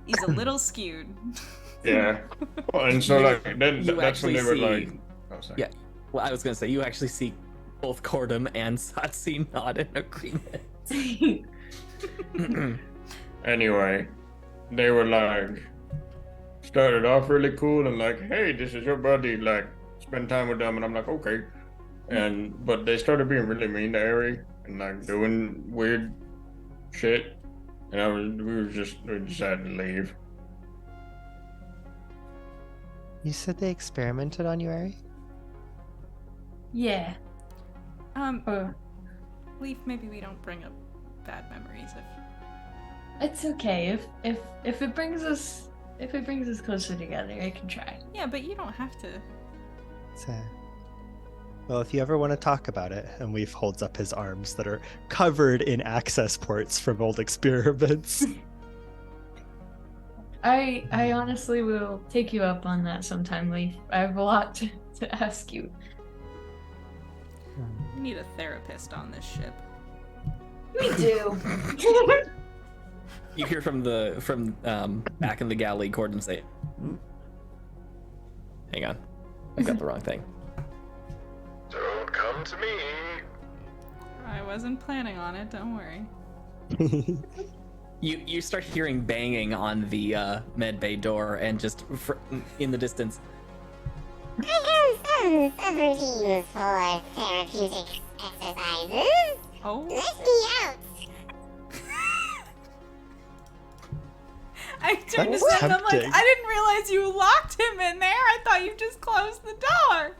is a little skewed. Yeah. Well, and so like then You that's when actually they were see- like, oh, sorry. Yeah. Well, I was gonna say you actually see both Cordum and Satsi nod in agreement. Anyway, they were like started off really cool and like, hey, this is your buddy, like spend time with them. And I'm like, okay. But they started being really mean to Aerie and like doing weird shit, and we just had to leave. You said they experimented on you, Aerie? Yeah. Leaf, maybe we don't bring up bad memories if. It's okay. If it brings us closer together, I can try. Yeah, but you don't have to. Well, if you ever want to talk about it, and Leaf holds up his arms that are covered in access ports from old experiments. I honestly will take you up on that sometime, Leaf. I have a lot to ask you. We need a therapist on this ship. We do. You hear from back in the galley, Cordum say, "Hang on, I've got the wrong thing." Don't come to me. I wasn't planning on it, don't worry. You start hearing banging on the med bay door, and just in the distance, I have some subroutines for therapeutic exercises. Oh. Let me out. I turned to That's Sam and I'm like, tempting. I didn't realize you locked him in there. I thought you just closed the door.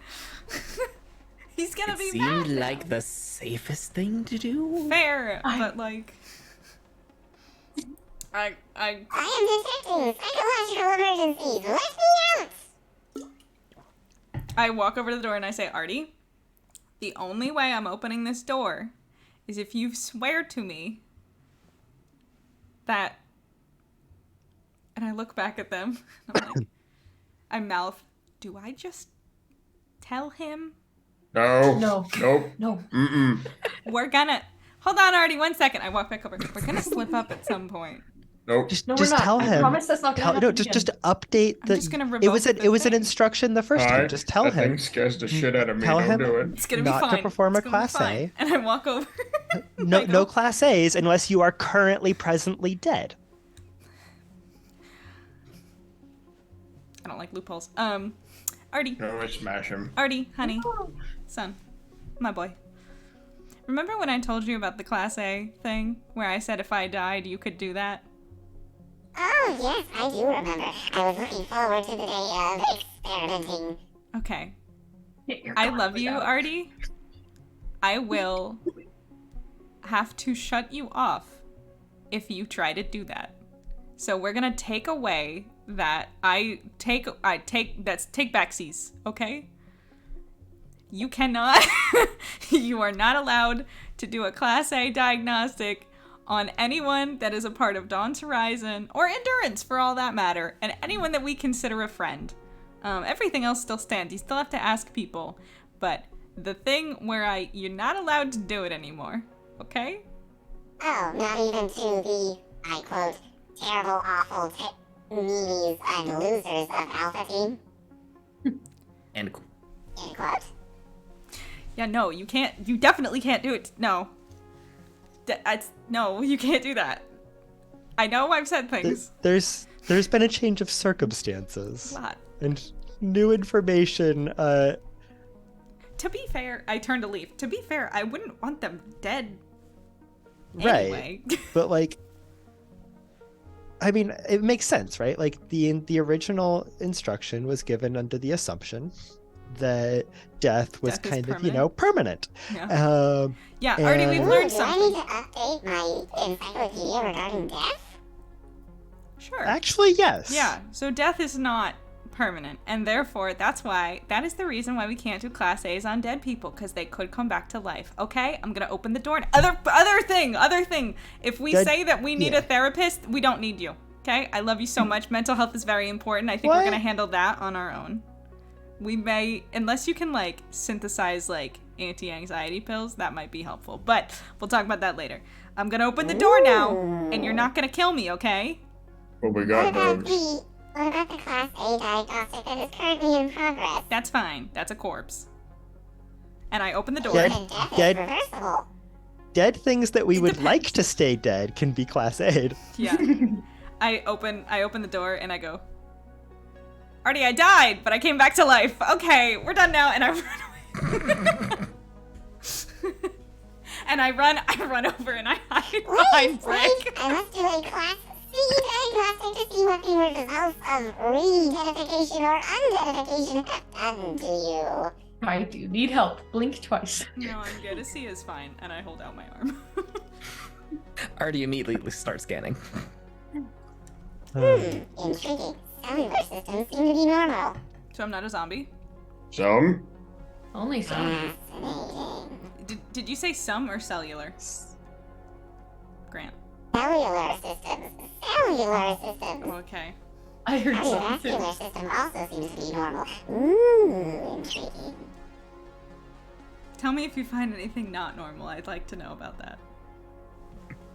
He's gonna it be seemed mad. like the safest thing to do. Fair, but like, I I am detecting psychological emergencies. Let me out. I walk over to the door and I say, Artie, the only way I'm opening this door is if you swear to me that. And I look back at them. And I'm like, I mouth, do I just tell him? No. No. Nope. No. Mm-mm. We're gonna. Hold on, Artie, 1 second. I walk back over. We're gonna slip up at some point. Nope. Just, No, we're just not. tell I him. promise that's not gonna happen again. Just update I'm the. just gonna It was revoke it was the an thing. instruction the first time. Alright, Just tell that him. thing scares the shit out of me. Tell Don't him do it. It's gonna not be to fine. perform a It's gonna be class fine. A. And I walk over. No, I go, no class A's unless you are currently presently dead. I don't like loopholes. Artie. No, I smash him. Artie, honey, son, my boy. Remember when I told you about the Class A thing? Where I said if I died, you could do that? Oh, yes, I do remember. I was looking forward to the day of experimenting. Okay. You're I gone love you, without- Artie. I will have to shut you off if you try to do that. So we're gonna take away that take backsies, okay? You cannot, you are not allowed to do a Class A diagnostic on anyone that is a part of Dawn's Horizon, or Endurance for all that matter, and anyone that we consider a friend. Everything else still stands. You still have to ask people, but the thing where you're not allowed to do it anymore, okay? Oh, not even to the, I quote, terrible, awful meanies and losers of Alpha Team, And end quote. Yeah, no, you can't. You definitely can't do it. No. No, you can't do that. I know I've said things. There's been a change of circumstances A lot. and new information to be fair, I turned to leave. To be fair, I wouldn't want them dead Right. anyway. But like, I mean, it makes sense, right? Like the original instruction was given under the assumption that death was Death is kind of, permanent. permanent. Yeah. Yeah, Artie, we've and- learned Do I need something. to update my encyclopedia regarding death? Sure. Actually, yes. Yeah, so death is not permanent, and therefore that is the reason why we can't do class A's on dead people, because they could come back to life. Okay, I'm gonna open the door. And other thing. If we say that we need a therapist, we don't need you. Okay, I love you so much. Mental health is very important. I think we're What? gonna handle that on our own. We may, unless you can like synthesize like anti-anxiety pills, that might be helpful. But we'll talk about that later. I'm gonna open the door now, and you're not gonna kill me, okay? Well, we What got about those. the Class A diagnostic that is currently in progress? That's fine. That's a corpse. And I open the door. Dead- And death dead- is reversible. Dead things that we It would depends. like to stay dead can be class A'd. Yeah. I open the door and I go, Artie, I died, but I came back to life. Okay, we're done now. And I run away. And I run over and I hide behind Brick. I must do a Class C diagnostic to see what the results of re-identification or unidentification have done to you. I do need help. Blink twice. No, I'm good. A C is fine. And I hold out my arm. Artie immediately starts scanning. Intriguing. Cellular systems seem to be normal. So I'm not a zombie. Some? Only some. Fascinating. Did you say some or cellular? Grant. Cellular systems. Cellular systems. Okay. I heard some Cardiovascular too. system also seems to be normal. Ooh, intriguing. Tell me if you find anything not normal. I'd like to know about that.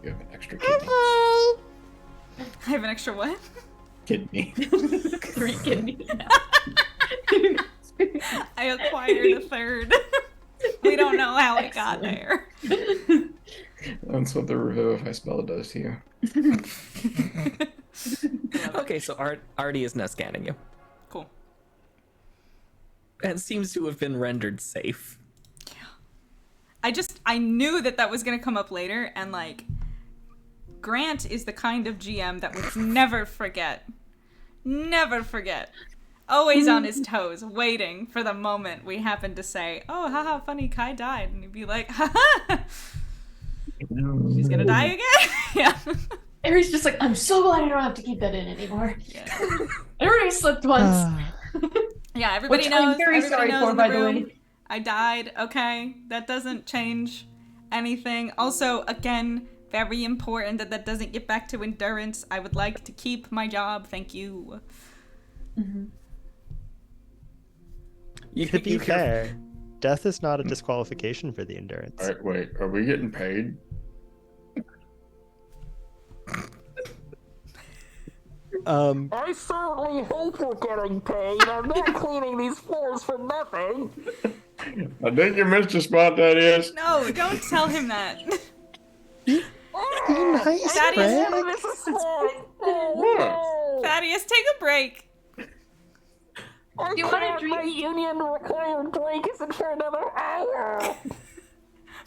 You have an extra kidney. Okay. I have an extra what? Kidney. 3 kidneys now. I acquired a third. We don't know how it got there. That's what the Revivify spell does to you. Okay, so Artie is now scanning you. Cool. And seems to have been rendered safe. I knew that was gonna come up later, and like, Grant is the kind of GM that would never forget. Never forget. Always on his toes, waiting for the moment we happen to say, oh, haha, funny, Kai died. And he'd be like, haha, she's gonna die again? Yeah. Aries just like, I'm so glad I don't have to keep that in anymore. Yeah. I already slipped once. Yeah, everybody Which knows. I'm very everybody sorry knows for, in the by the room. way. I died. Okay, that doesn't change anything. Also, again, very important that doesn't get back to endurance. I would like to keep my job. Thank you. To be fair, death is not a disqualification for the endurance. Alright, wait, are we getting paid? I certainly hope we're getting paid. I'm not cleaning these floors for nothing. I think you missed a spot, that is. No, don't tell him that. Be nice, That is- Fred. This is fine. What? Thaddeus, take a break. I you want a can't. drink? My union required break isn't for another hour.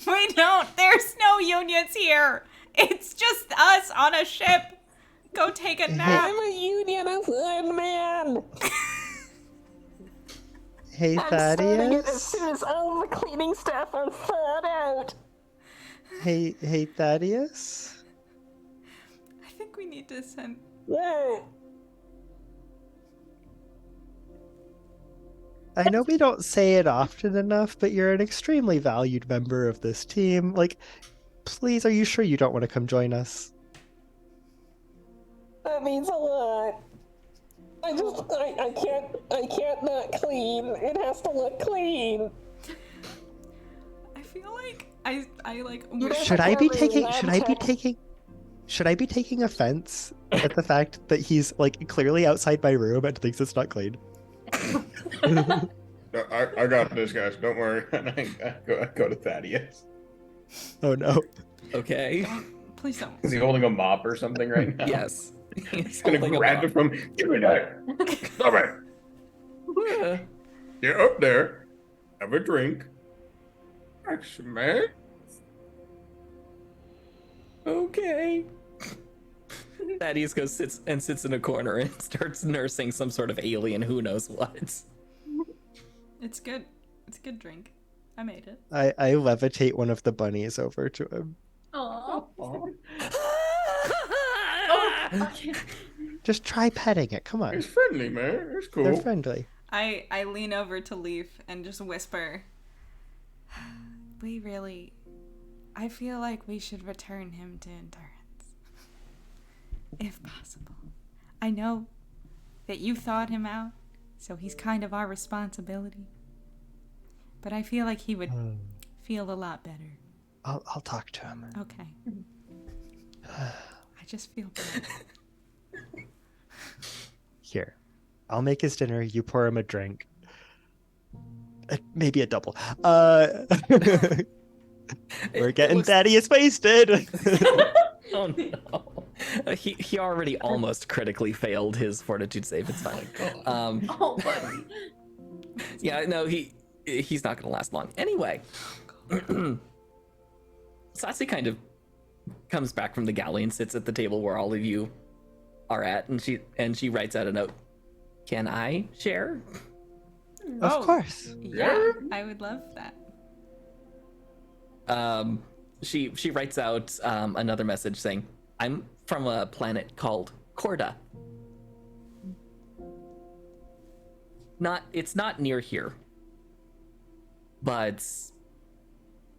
We don't. There's no unions here. It's just us on a ship. Go take a nap. I'm a unionist man. Hey, I'm starting it as Thaddeus. soon as all the cleaning staff are thawed out. Hey, Thaddeus. I think we need to send. Whoa. I know we don't say it often enough, but you're an extremely valued member of this team. Like, please, are you sure you don't want to come join us? That means a lot. I can't not clean. It has to look clean. I feel like I like. Should I be taking offense at the fact that he's like clearly outside my room and thinks it's not clean? No, I got this, guys. Don't worry. I go to Thaddeus. Oh no. Okay. Please don't. Is he holding a mop or something right now? Yes. He's gonna grab it from. Give me that. Stop it. Yeah. Get up there. Have a drink. Thanks, man. Okay. Thaddeus goes sits in a corner and starts nursing some sort of alien who knows what. It's good. It's a good drink. I made it. I levitate one of the bunnies over to him. Aww. Okay. Just try petting it. Come on. It's friendly, man. It's cool. They're friendly. I lean over to Leaf and just whisper, I feel like we should return him to endurance. If possible. I know that you thawed him out, so he's kind of our responsibility. But I feel like he would feel a lot better. I'll talk to him. Okay. I just feel bad. Here. I'll make his dinner. You pour him a drink. Maybe a double. We're getting Thaddeus wasted. Oh no. He already almost critically failed his fortitude save. It's fine. Oh, buddy. Yeah, no, he's not gonna last long. Anyway. Sassy kind of comes back from the galley and sits at the table where all of you are at, and she writes out a note. Can I share? Of course. Yeah, I would love that. She writes out another message saying, I'm from a planet called Corda. It's not near here, but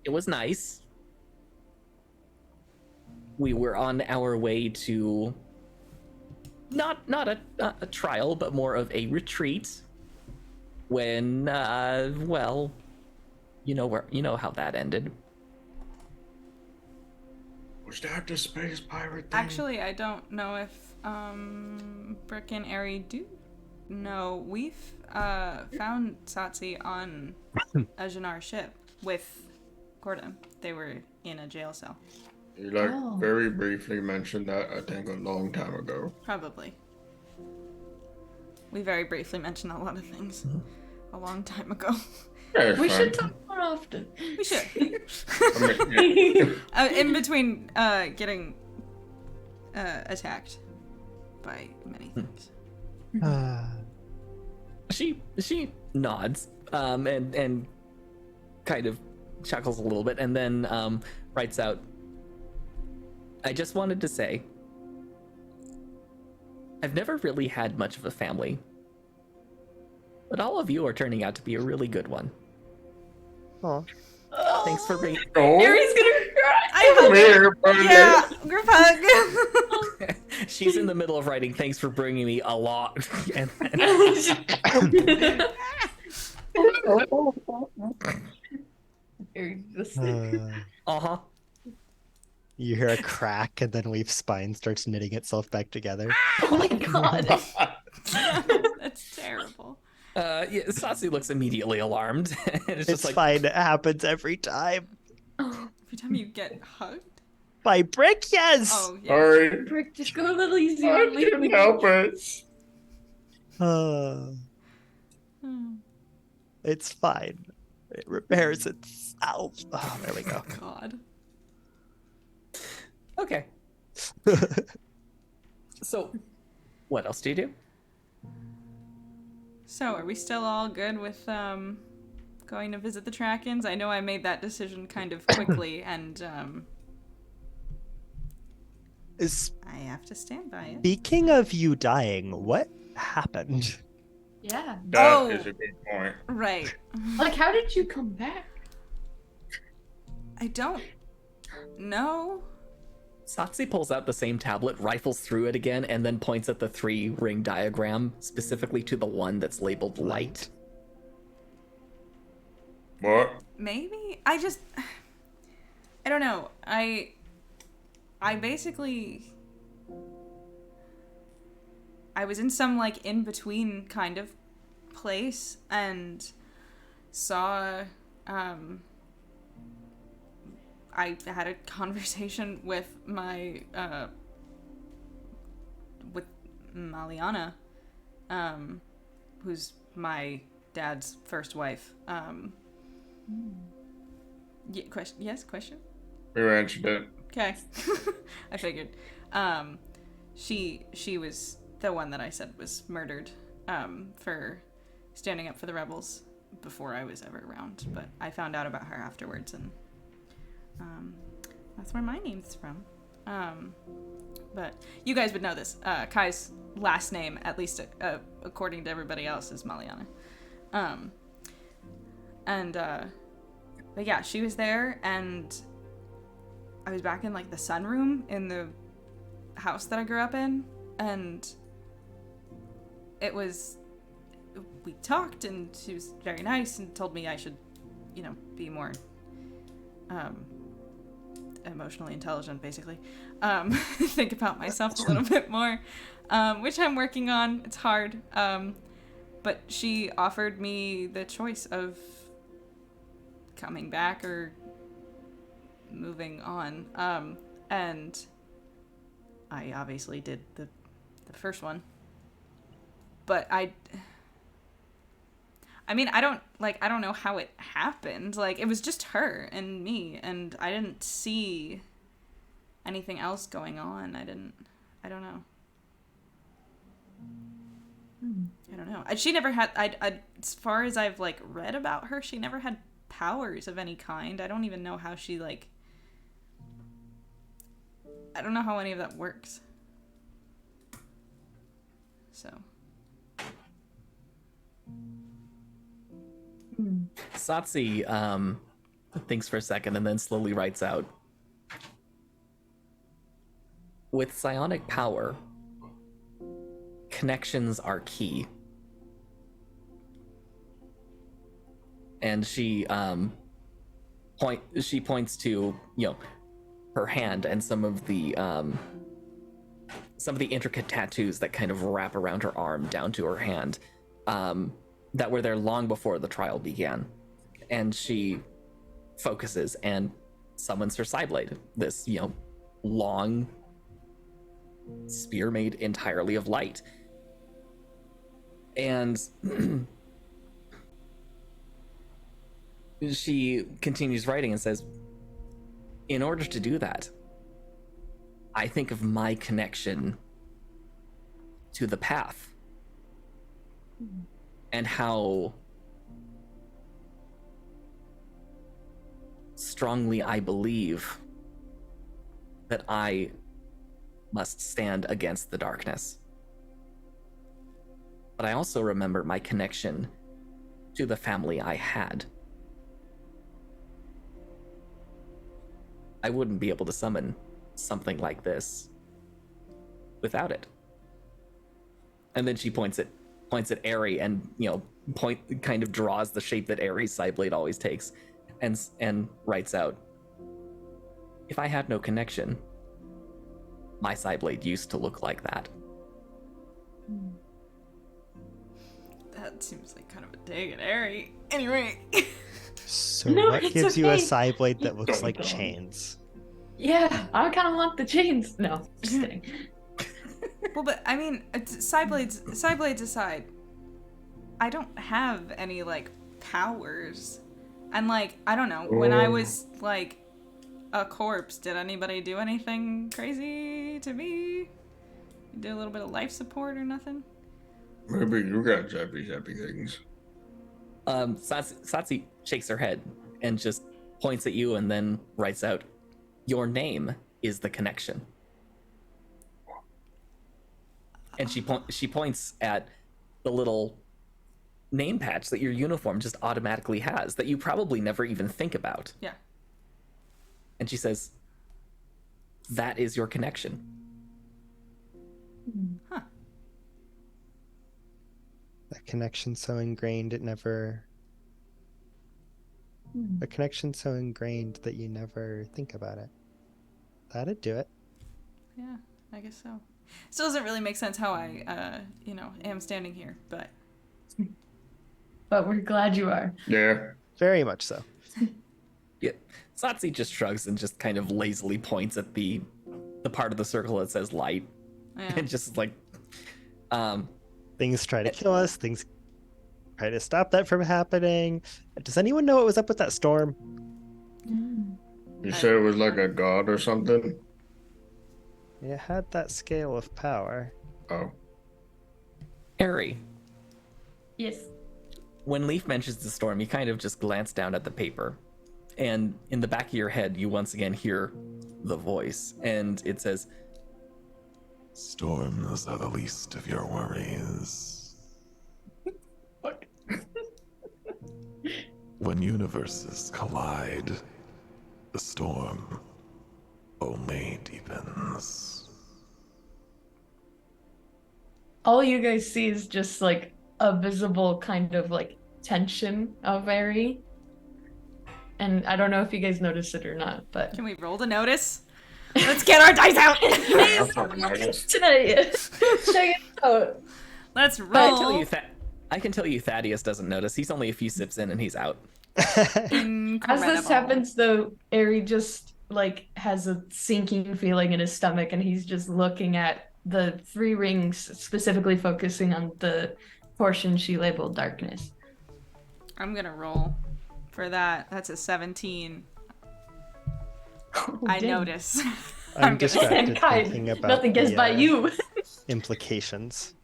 it was nice. We were on our way to not a trial, but more of a retreat. When well, you know how that ended. Was that the space pirate thing? Actually, I don't know if Brick and Ari do. No, we've found Satsi on a Jannar ship with Gordon. They were in a jail cell. You very briefly mentioned that, I think, a long time ago. Probably. We very briefly mentioned a lot of things a long time ago. Yeah, We should talk more often. We should. yeah. In between getting attacked by many things. She nods and kind of chuckles a little bit, and then writes out, I just wanted to say, I've never really had much of a family, but all of you are turning out to be a really good one. Aw. Thanks for bringing. Ari's gonna cry. I hope. Here, buddy. Yeah, group hug. She's in the middle of writing, thanks for bringing me a lot. And Ari's just uh-huh. You hear a crack, and then Leaf's spine starts knitting itself back together. oh my god. That's terrible. Yeah, Satsu looks immediately alarmed. And it's just It's like, fine. It happens every time. Every time you get hugged? By Brick, yes! Oh, yeah. Sorry. Brick, just go a little easier I on me. couldn't help it. Hmm. It's fine. It repairs itself. Oh, there we go. God. okay. So, what else do you do? So, are we still all good with going to visit the Trackins? I know I made that decision kind of quickly, and I have to stand by it. Speaking of you dying, what happened? Yeah. That is a good point. Right. Like, how did you come back? I don't know. Satsi pulls out the same tablet, rifles through it again, and then points at the 3-ring diagram, specifically to the one that's labeled light. What? Maybe? I don't know. I basically... I was in some, like, in-between kind of place and saw, I had a conversation with my, with Maliana, who's my dad's first wife, Question? Yes, question. You answered it. Okay. I figured. She was the one that I said was murdered for standing up for the rebels before I was ever around. But I found out about her afterwards, and that's where my name's from. But you guys would know this. Kai's last name, at least according to everybody else, is Maliana. But yeah, she was there, and I was back in like the sunroom in the house that I grew up in, and we talked, and she was very nice and told me I should, be more emotionally intelligent, basically. Think about myself a little bit more, which I'm working on. It's hard. But she offered me the choice of coming back or moving on. And I obviously did the first one. But I don't know how it happened. Like, it was just her and me, and I didn't see anything else going on. I don't know. I don't know. She never had, as far as I've, like, read about her, she never had powers of any kind. I don't even know how she, like, I don't know how any of that works. So. Satsi thinks for a second and then slowly writes out, with psionic power, connections are key. And she points to, her hand and some of the intricate tattoos that kind of wrap around her arm down to her hand, that were there long before the trial began. And she focuses and summons her Psyblade, this, long spear made entirely of light. And she continues writing and says, in order to do that, I think of my connection to the path and how strongly I believe that I must stand against the darkness. But I also remember my connection to the family I had. I wouldn't be able to summon something like this without it. And then she points at Aerie and, kind of draws the shape that Aerie's Psyblade always takes, and writes out, if I had no connection, my Psyblade used to look like that. That seems like kind of a dig at Aerie. Anyway. So No, what it's gives you a okay. Psyblade that looks like chains? Yeah, I kind of want the chains. No, just kidding. Well, but I mean, Psyblades aside, I don't have any, like, powers. And, like, I don't know, when I was, like, a corpse, did anybody do anything crazy to me? You did a little bit of life support or nothing? Maybe you got zappy things. Satsi shakes her head and just points at you and then writes out, your name is the connection. And she points at the little name patch that your uniform just automatically has that you probably never even think about. Yeah. And she says, that is your connection. Huh. That connection so ingrained it never... A connection so ingrained that you never think about it. That'd do it. Yeah, I guess so. Still doesn't really make sense how I, am standing here, but... But we're glad you are. Yeah. Very much so. Yeah. Satsi just shrugs and just kind of lazily points at the part of the circle that says light. Yeah. And just like, Things try to kill us. Things try to stop that from happening. Does anyone know what was up with that storm? You said it was like a god or something? It had that scale of power. Oh. Harry, Yes. when Leaf mentions the storm, you kind of just glance down at the paper. And in the back of your head, you once again hear the voice. And it says, Storms are the least of your worries. When universes collide, the storm only deepens. All you guys see is just like a visible kind of like tension of Aerie. And I don't know if you guys noticed it or not, but Can we roll the notice? Let's get our dice out. tonight, check it out. Let's I can tell roll. you I can tell you Thaddeus doesn't notice. He's only a few sips in and he's out. As Incredible. this happens, though, Aerie just like has a sinking feeling in his stomach, and he's just looking at the 3 rings, specifically focusing on the portion she labeled darkness. I'm gonna roll for that. That's a 17. Oh, I dang. notice. I'm gonna- distracted Kind. thinking about Nothing gets the, by you. implications.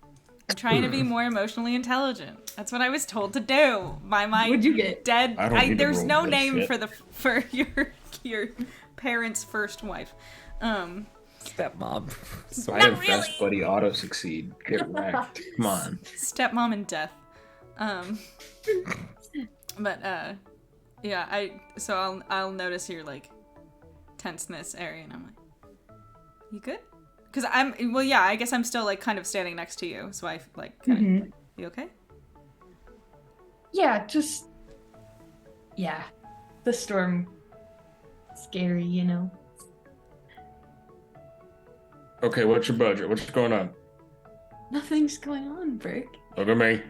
I'm trying to be more emotionally intelligent. That's what I was told to do by my What'd you get? dead. I don't need to There's roll no this name shit. for your parents' first wife. Stepmom. I Not have best really. buddy auto succeed. Get wrecked. Come on. Stepmom and death. But yeah, I'll notice your like tenseness area, and I'm like, you good? Because I guess I'm still like kind of standing next to you, so I like kinda, you okay? Yeah, just yeah, the storm, scary, you know. Okay, what's your budget? What's going on? Nothing's going on, Brick. Look at me.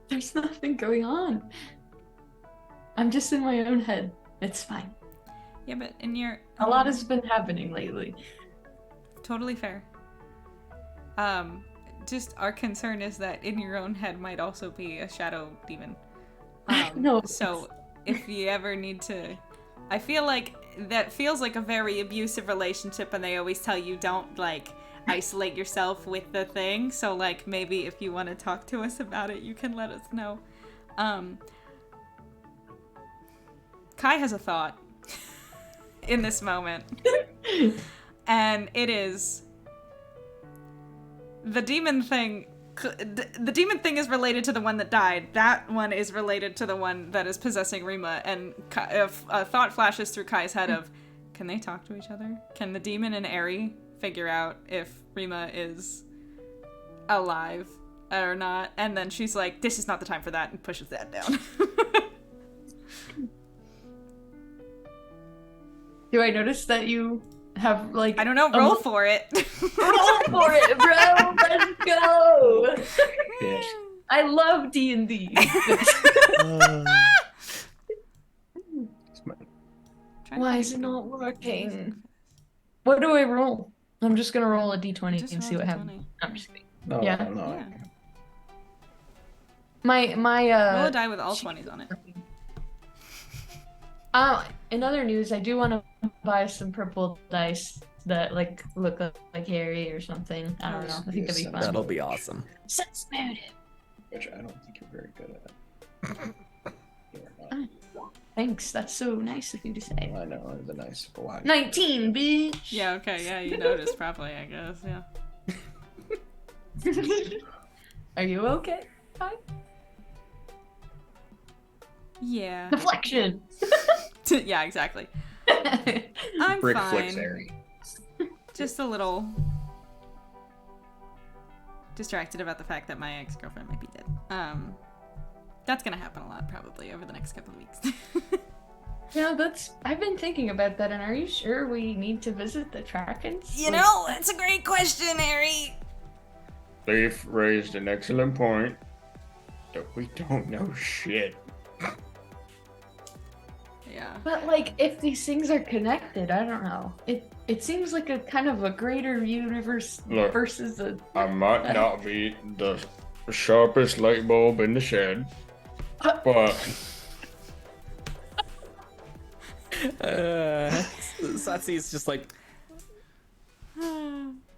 There's nothing going on. I'm just in my own head. It's fine. Yeah, but in your A lot has been happening lately. totally fair. Just our concern is that in your own head might also be a shadow demon. No. So if you ever need to, I feel like that feels like a very abusive relationship, and they always tell you don't like isolate yourself with the thing. So like maybe if you want to talk to us about it, you can let us know. Kai has a thought in this moment, and it is the demon thing. The demon thing is related to the one that died. That one is related to the one that is possessing Rima. And if a thought flashes through Kai's head of, can they talk to each other? Can the demon and Aerie figure out if Rima is alive or not? And then she's like, this is not the time for that, and pushes that down. Do I notice that you have like I don't know, roll for it. roll for it, bro? Let's go. Yes. I love D&D. Why is it not working? What do I roll? I'm just gonna roll a D20 Just and see roll what a happens. I'm just kidding. No, Yeah. no. Yeah. My Roll a die with all 20s on it. In other news, I do want to buy some purple dice that like look like Harry or something. I don't know. I think that'd be fun. That'll be awesome. Sense motive. Which I don't think you're very good at. You are not. Thanks. That's so nice of you to say. I know, it's a nice black. 19, bitch. Yeah, okay, yeah, you noticed probably, I guess, yeah. Are you okay? Hi. Yeah. Deflection. Yeah, exactly. I'm Brick fine. flicks Harry. Just a little distracted about the fact that my ex-girlfriend might be dead. That's gonna happen a lot probably over the next couple of weeks. Yeah, I've been thinking about that, and are you sure we need to visit the Krakens? You know, that's a great question, Harry. Leaf raised an excellent point that we don't know shit. Yeah. But like, if these things are connected, I don't know. It seems like a kind of a greater universe Look, versus a. I might not be the sharpest light bulb in the shed, but Satsi is just like,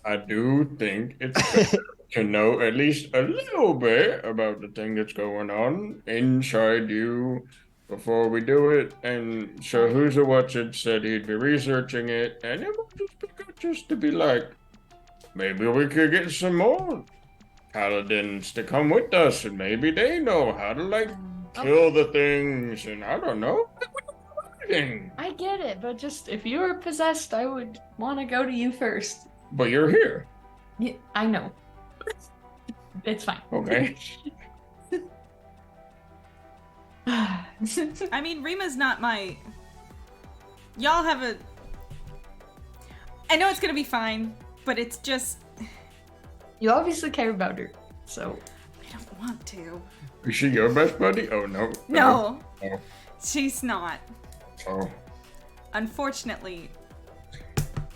I do think it's better to know at least a little bit about the thing that's going on inside you before we do it. And so who's a what's it said he'd be researching it, and it would just be good just to be like, maybe we could get some more paladins to come with us, and maybe they know how to like kill the things, and I don't know. I get it, but just if you were possessed, I would want to go to you first. But you're here. Yeah, I know. It's fine. Okay. I mean, Rima's not my... Y'all have a... I know it's gonna be fine, but it's just... You obviously care about her, so... I don't want to. Is she your best buddy? Oh, no. No. Oh. She's not. Oh. Unfortunately.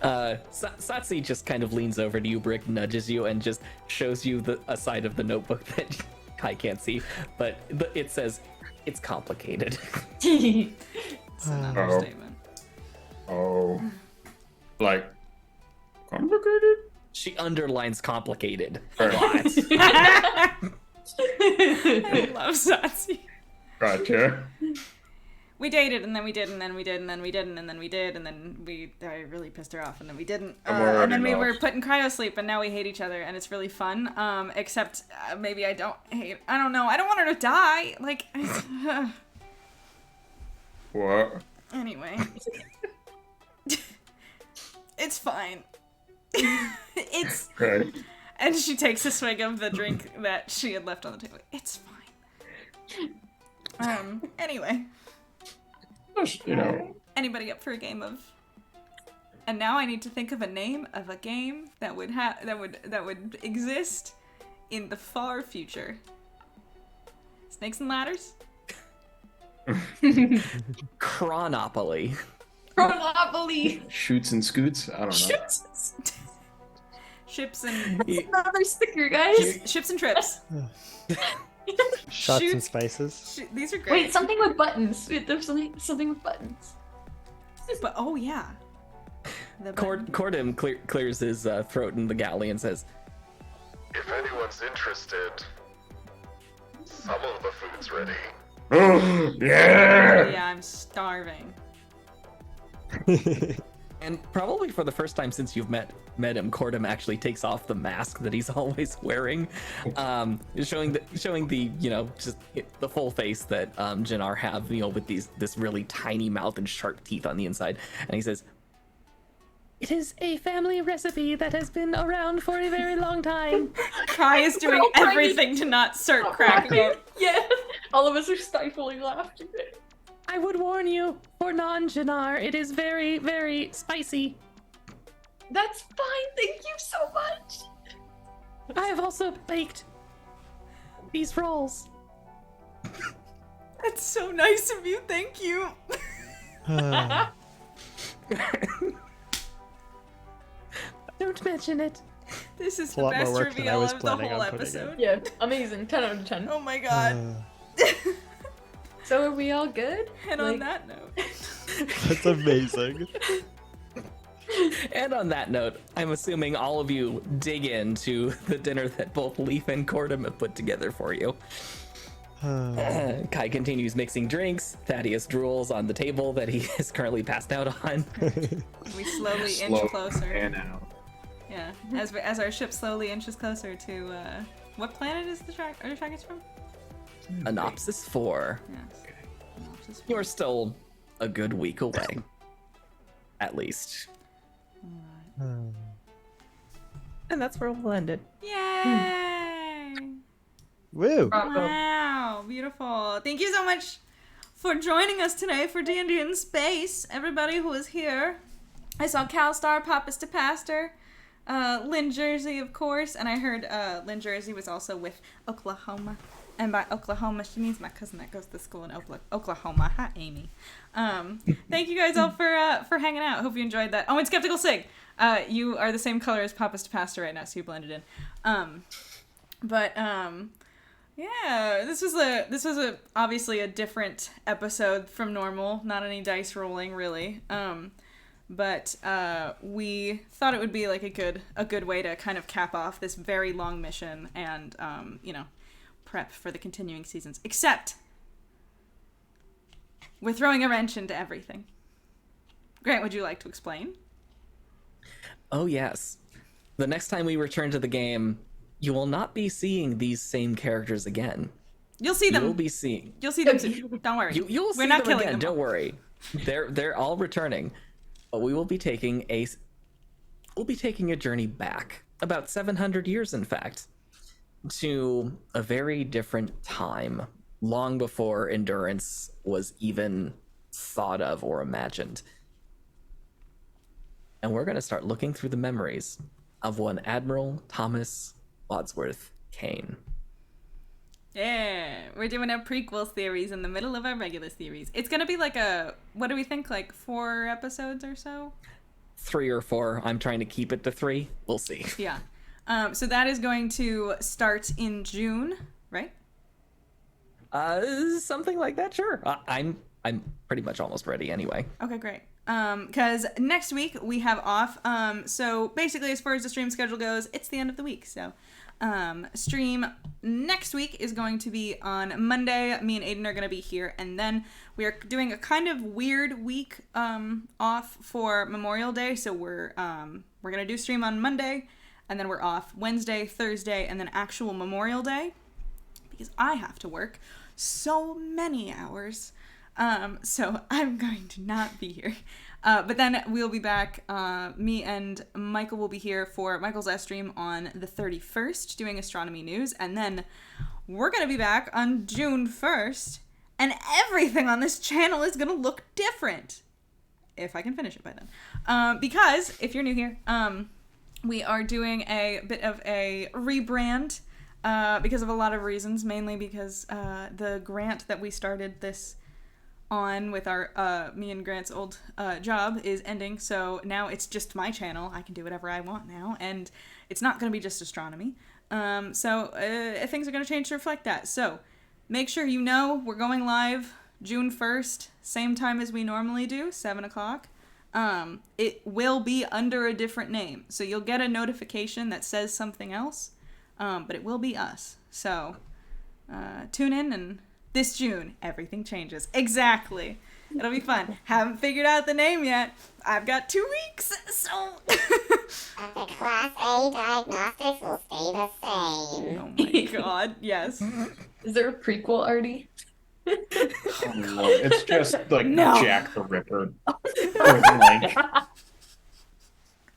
Satsi just kind of leans over to you, Brick, nudges you, and just shows you a side of the notebook that Kai can't see, but it says, it's complicated. It's an understatement. Oh. Like, complicated? She underlines complicated a Fair. lot. I love Satsi. Gotcha. We dated, and then we did, and then we did, and then we didn't, and then we did, and then I really pissed her off, and then we didn't. And then we were put in cryo sleep, and now we hate each other, and it's really fun. Except maybe I don't know. I don't want her to die. Like, What? anyway. It's fine. It's... Okay. And she takes a swig of the drink that she had left on the table. It's fine. Anyway. Just, you know. Anybody up for a game of... And now I need to think of a name of a game that would would exist in the far future. Snakes and ladders? Chronopoly. Chronopoly! Shoots and scoots? I don't know. Shoots! Ships and... Another sticker, guys! Ships and trips. Shots Shoot- and spices. These are great. Wait, something with buttons. Wait, there's something with buttons. But, oh yeah. The button. Cordham clears his throat in the galley and says, If anyone's interested, some of the food's ready. Oh, Oh, yeah! yeah, I'm starving. and probably for the first time since you've met him, Cordham actually takes off the mask that he's always wearing, showing the just the full face that Jannar have, with this really tiny mouth and sharp teeth on the inside, and he says, "It is a family recipe that has been around for a very long time." Kai is doing all trying to- everything to not start cracking up. Yeah, all of us are stifling laughter. I would warn you, for non-Jannar, it is very, very spicy. That's fine, thank you so much. I have also baked these rolls. That's so nice of you. Thank you. Don't mention it. This is a the lot more best work than I reveal was of the planning whole on putting in. episode. Yeah, amazing. 10 out of 10. Oh my god. So are we all good? And on that note. That's amazing. And on that note, I'm assuming all of you dig into the dinner that both Leaf and Cordham have put together for you. Kai continues mixing drinks. Thaddeus drools on the table that he is currently passed out on. We slowly Slow inch closer. pan out. Yeah, as our ship slowly inches closer to what planet is the trackers from? Anopsis 4. Yes. Anopsis 4. You're still a good week away. At least. And that's where we'll end it. Yay! Woo! Wow, beautiful. Thank you so much for joining us today for D&D in Space. Everybody who was here. I saw CalStar, Papas to Pastor, Lynn Jersey, of course, and I heard Lynn Jersey was also with Oklahoma. And by Oklahoma, she means my cousin that goes to school in Oklahoma. Hi, Amy. Thank you guys all for hanging out. Hope you enjoyed that. Oh, and Skeptical Sig. You are the same color as Papas to Pastor right now, so you blended in. Yeah, this was obviously a different episode from normal. Not any dice rolling, really. but we thought it would be like a good way to kind of cap off this very long mission and prep for the continuing seasons. Except we're throwing a wrench into everything. Grant, would you like to explain? Oh yes. The next time we return to the game, you will not be seeing these same characters again. You'll see them. You'll be seeing. You'll see them soon. Don't worry. You'll see We're not them killing again. them. Don't worry. They're all returning. But we will be taking a journey back, about 700 years, in fact, to a very different time, long before endurance was even thought of or imagined. And we're going to start looking through the memories of one Admiral Thomas Wadsworth Kane. Yeah, we're doing a prequel series in the middle of our regular series. It's going to be like what do we think, like 4 episodes or so? 3 or 4. I'm trying to keep it to 3. We'll see. Yeah. So that is going to start in June, right? Something like that, sure. I'm pretty much almost ready anyway. Okay, great. Because next week we have off. So basically, as far as the stream schedule goes, it's the end of the week. So stream next week is going to be on Monday. Me and Aiden are going to be here, and then we are doing a kind of weird week off for Memorial Day. So we're going to do stream on Monday, and then we're off Wednesday, Thursday, and then actual Memorial Day because I have to work so many hours. So I'm going to not be here. But then we'll be back. Me and Michael will be here for Michael's last stream on the 31st doing astronomy news. And then we're going to be back on June 1st. And everything on this channel is going to look different. If I can finish it by then. Because, if you're new here, we are doing a bit of a rebrand because of a lot of reasons. Mainly because the grant that we started this on with our me and Grant's old job is ending, so now it's just my channel. I can do whatever I want now, and it's not going to be just astronomy. So things are going to change to reflect that. So make sure you know we're going live June 1st, same time as we normally do, 7 o'clock. It will be under a different name, so you'll get a notification that says something else, but it will be us. So tune in, and this June, everything changes. Exactly. It'll be fun. Haven't figured out the name yet. I've got 2 weeks, so... The Class A diagnostics will stay the same. Oh my god, yes. Is there a prequel already? Oh, Lord. It's just like No. Jack the Ripper. Or like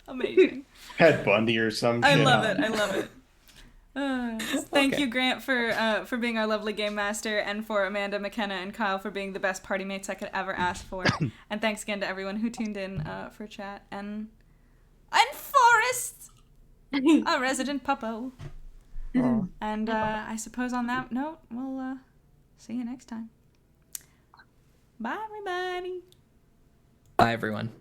Amazing. Ted Bundy or some I shit. love it. I love it. Thank Okay. you, Grant, for being our lovely game master, and for Amanda, McKenna, and Kyle for being the best party mates I could ever ask for. And thanks again to everyone who tuned in for chat. And Forrest, a resident puppo. And I suppose on that note, we'll see you next time. Bye, everybody. Bye, everyone.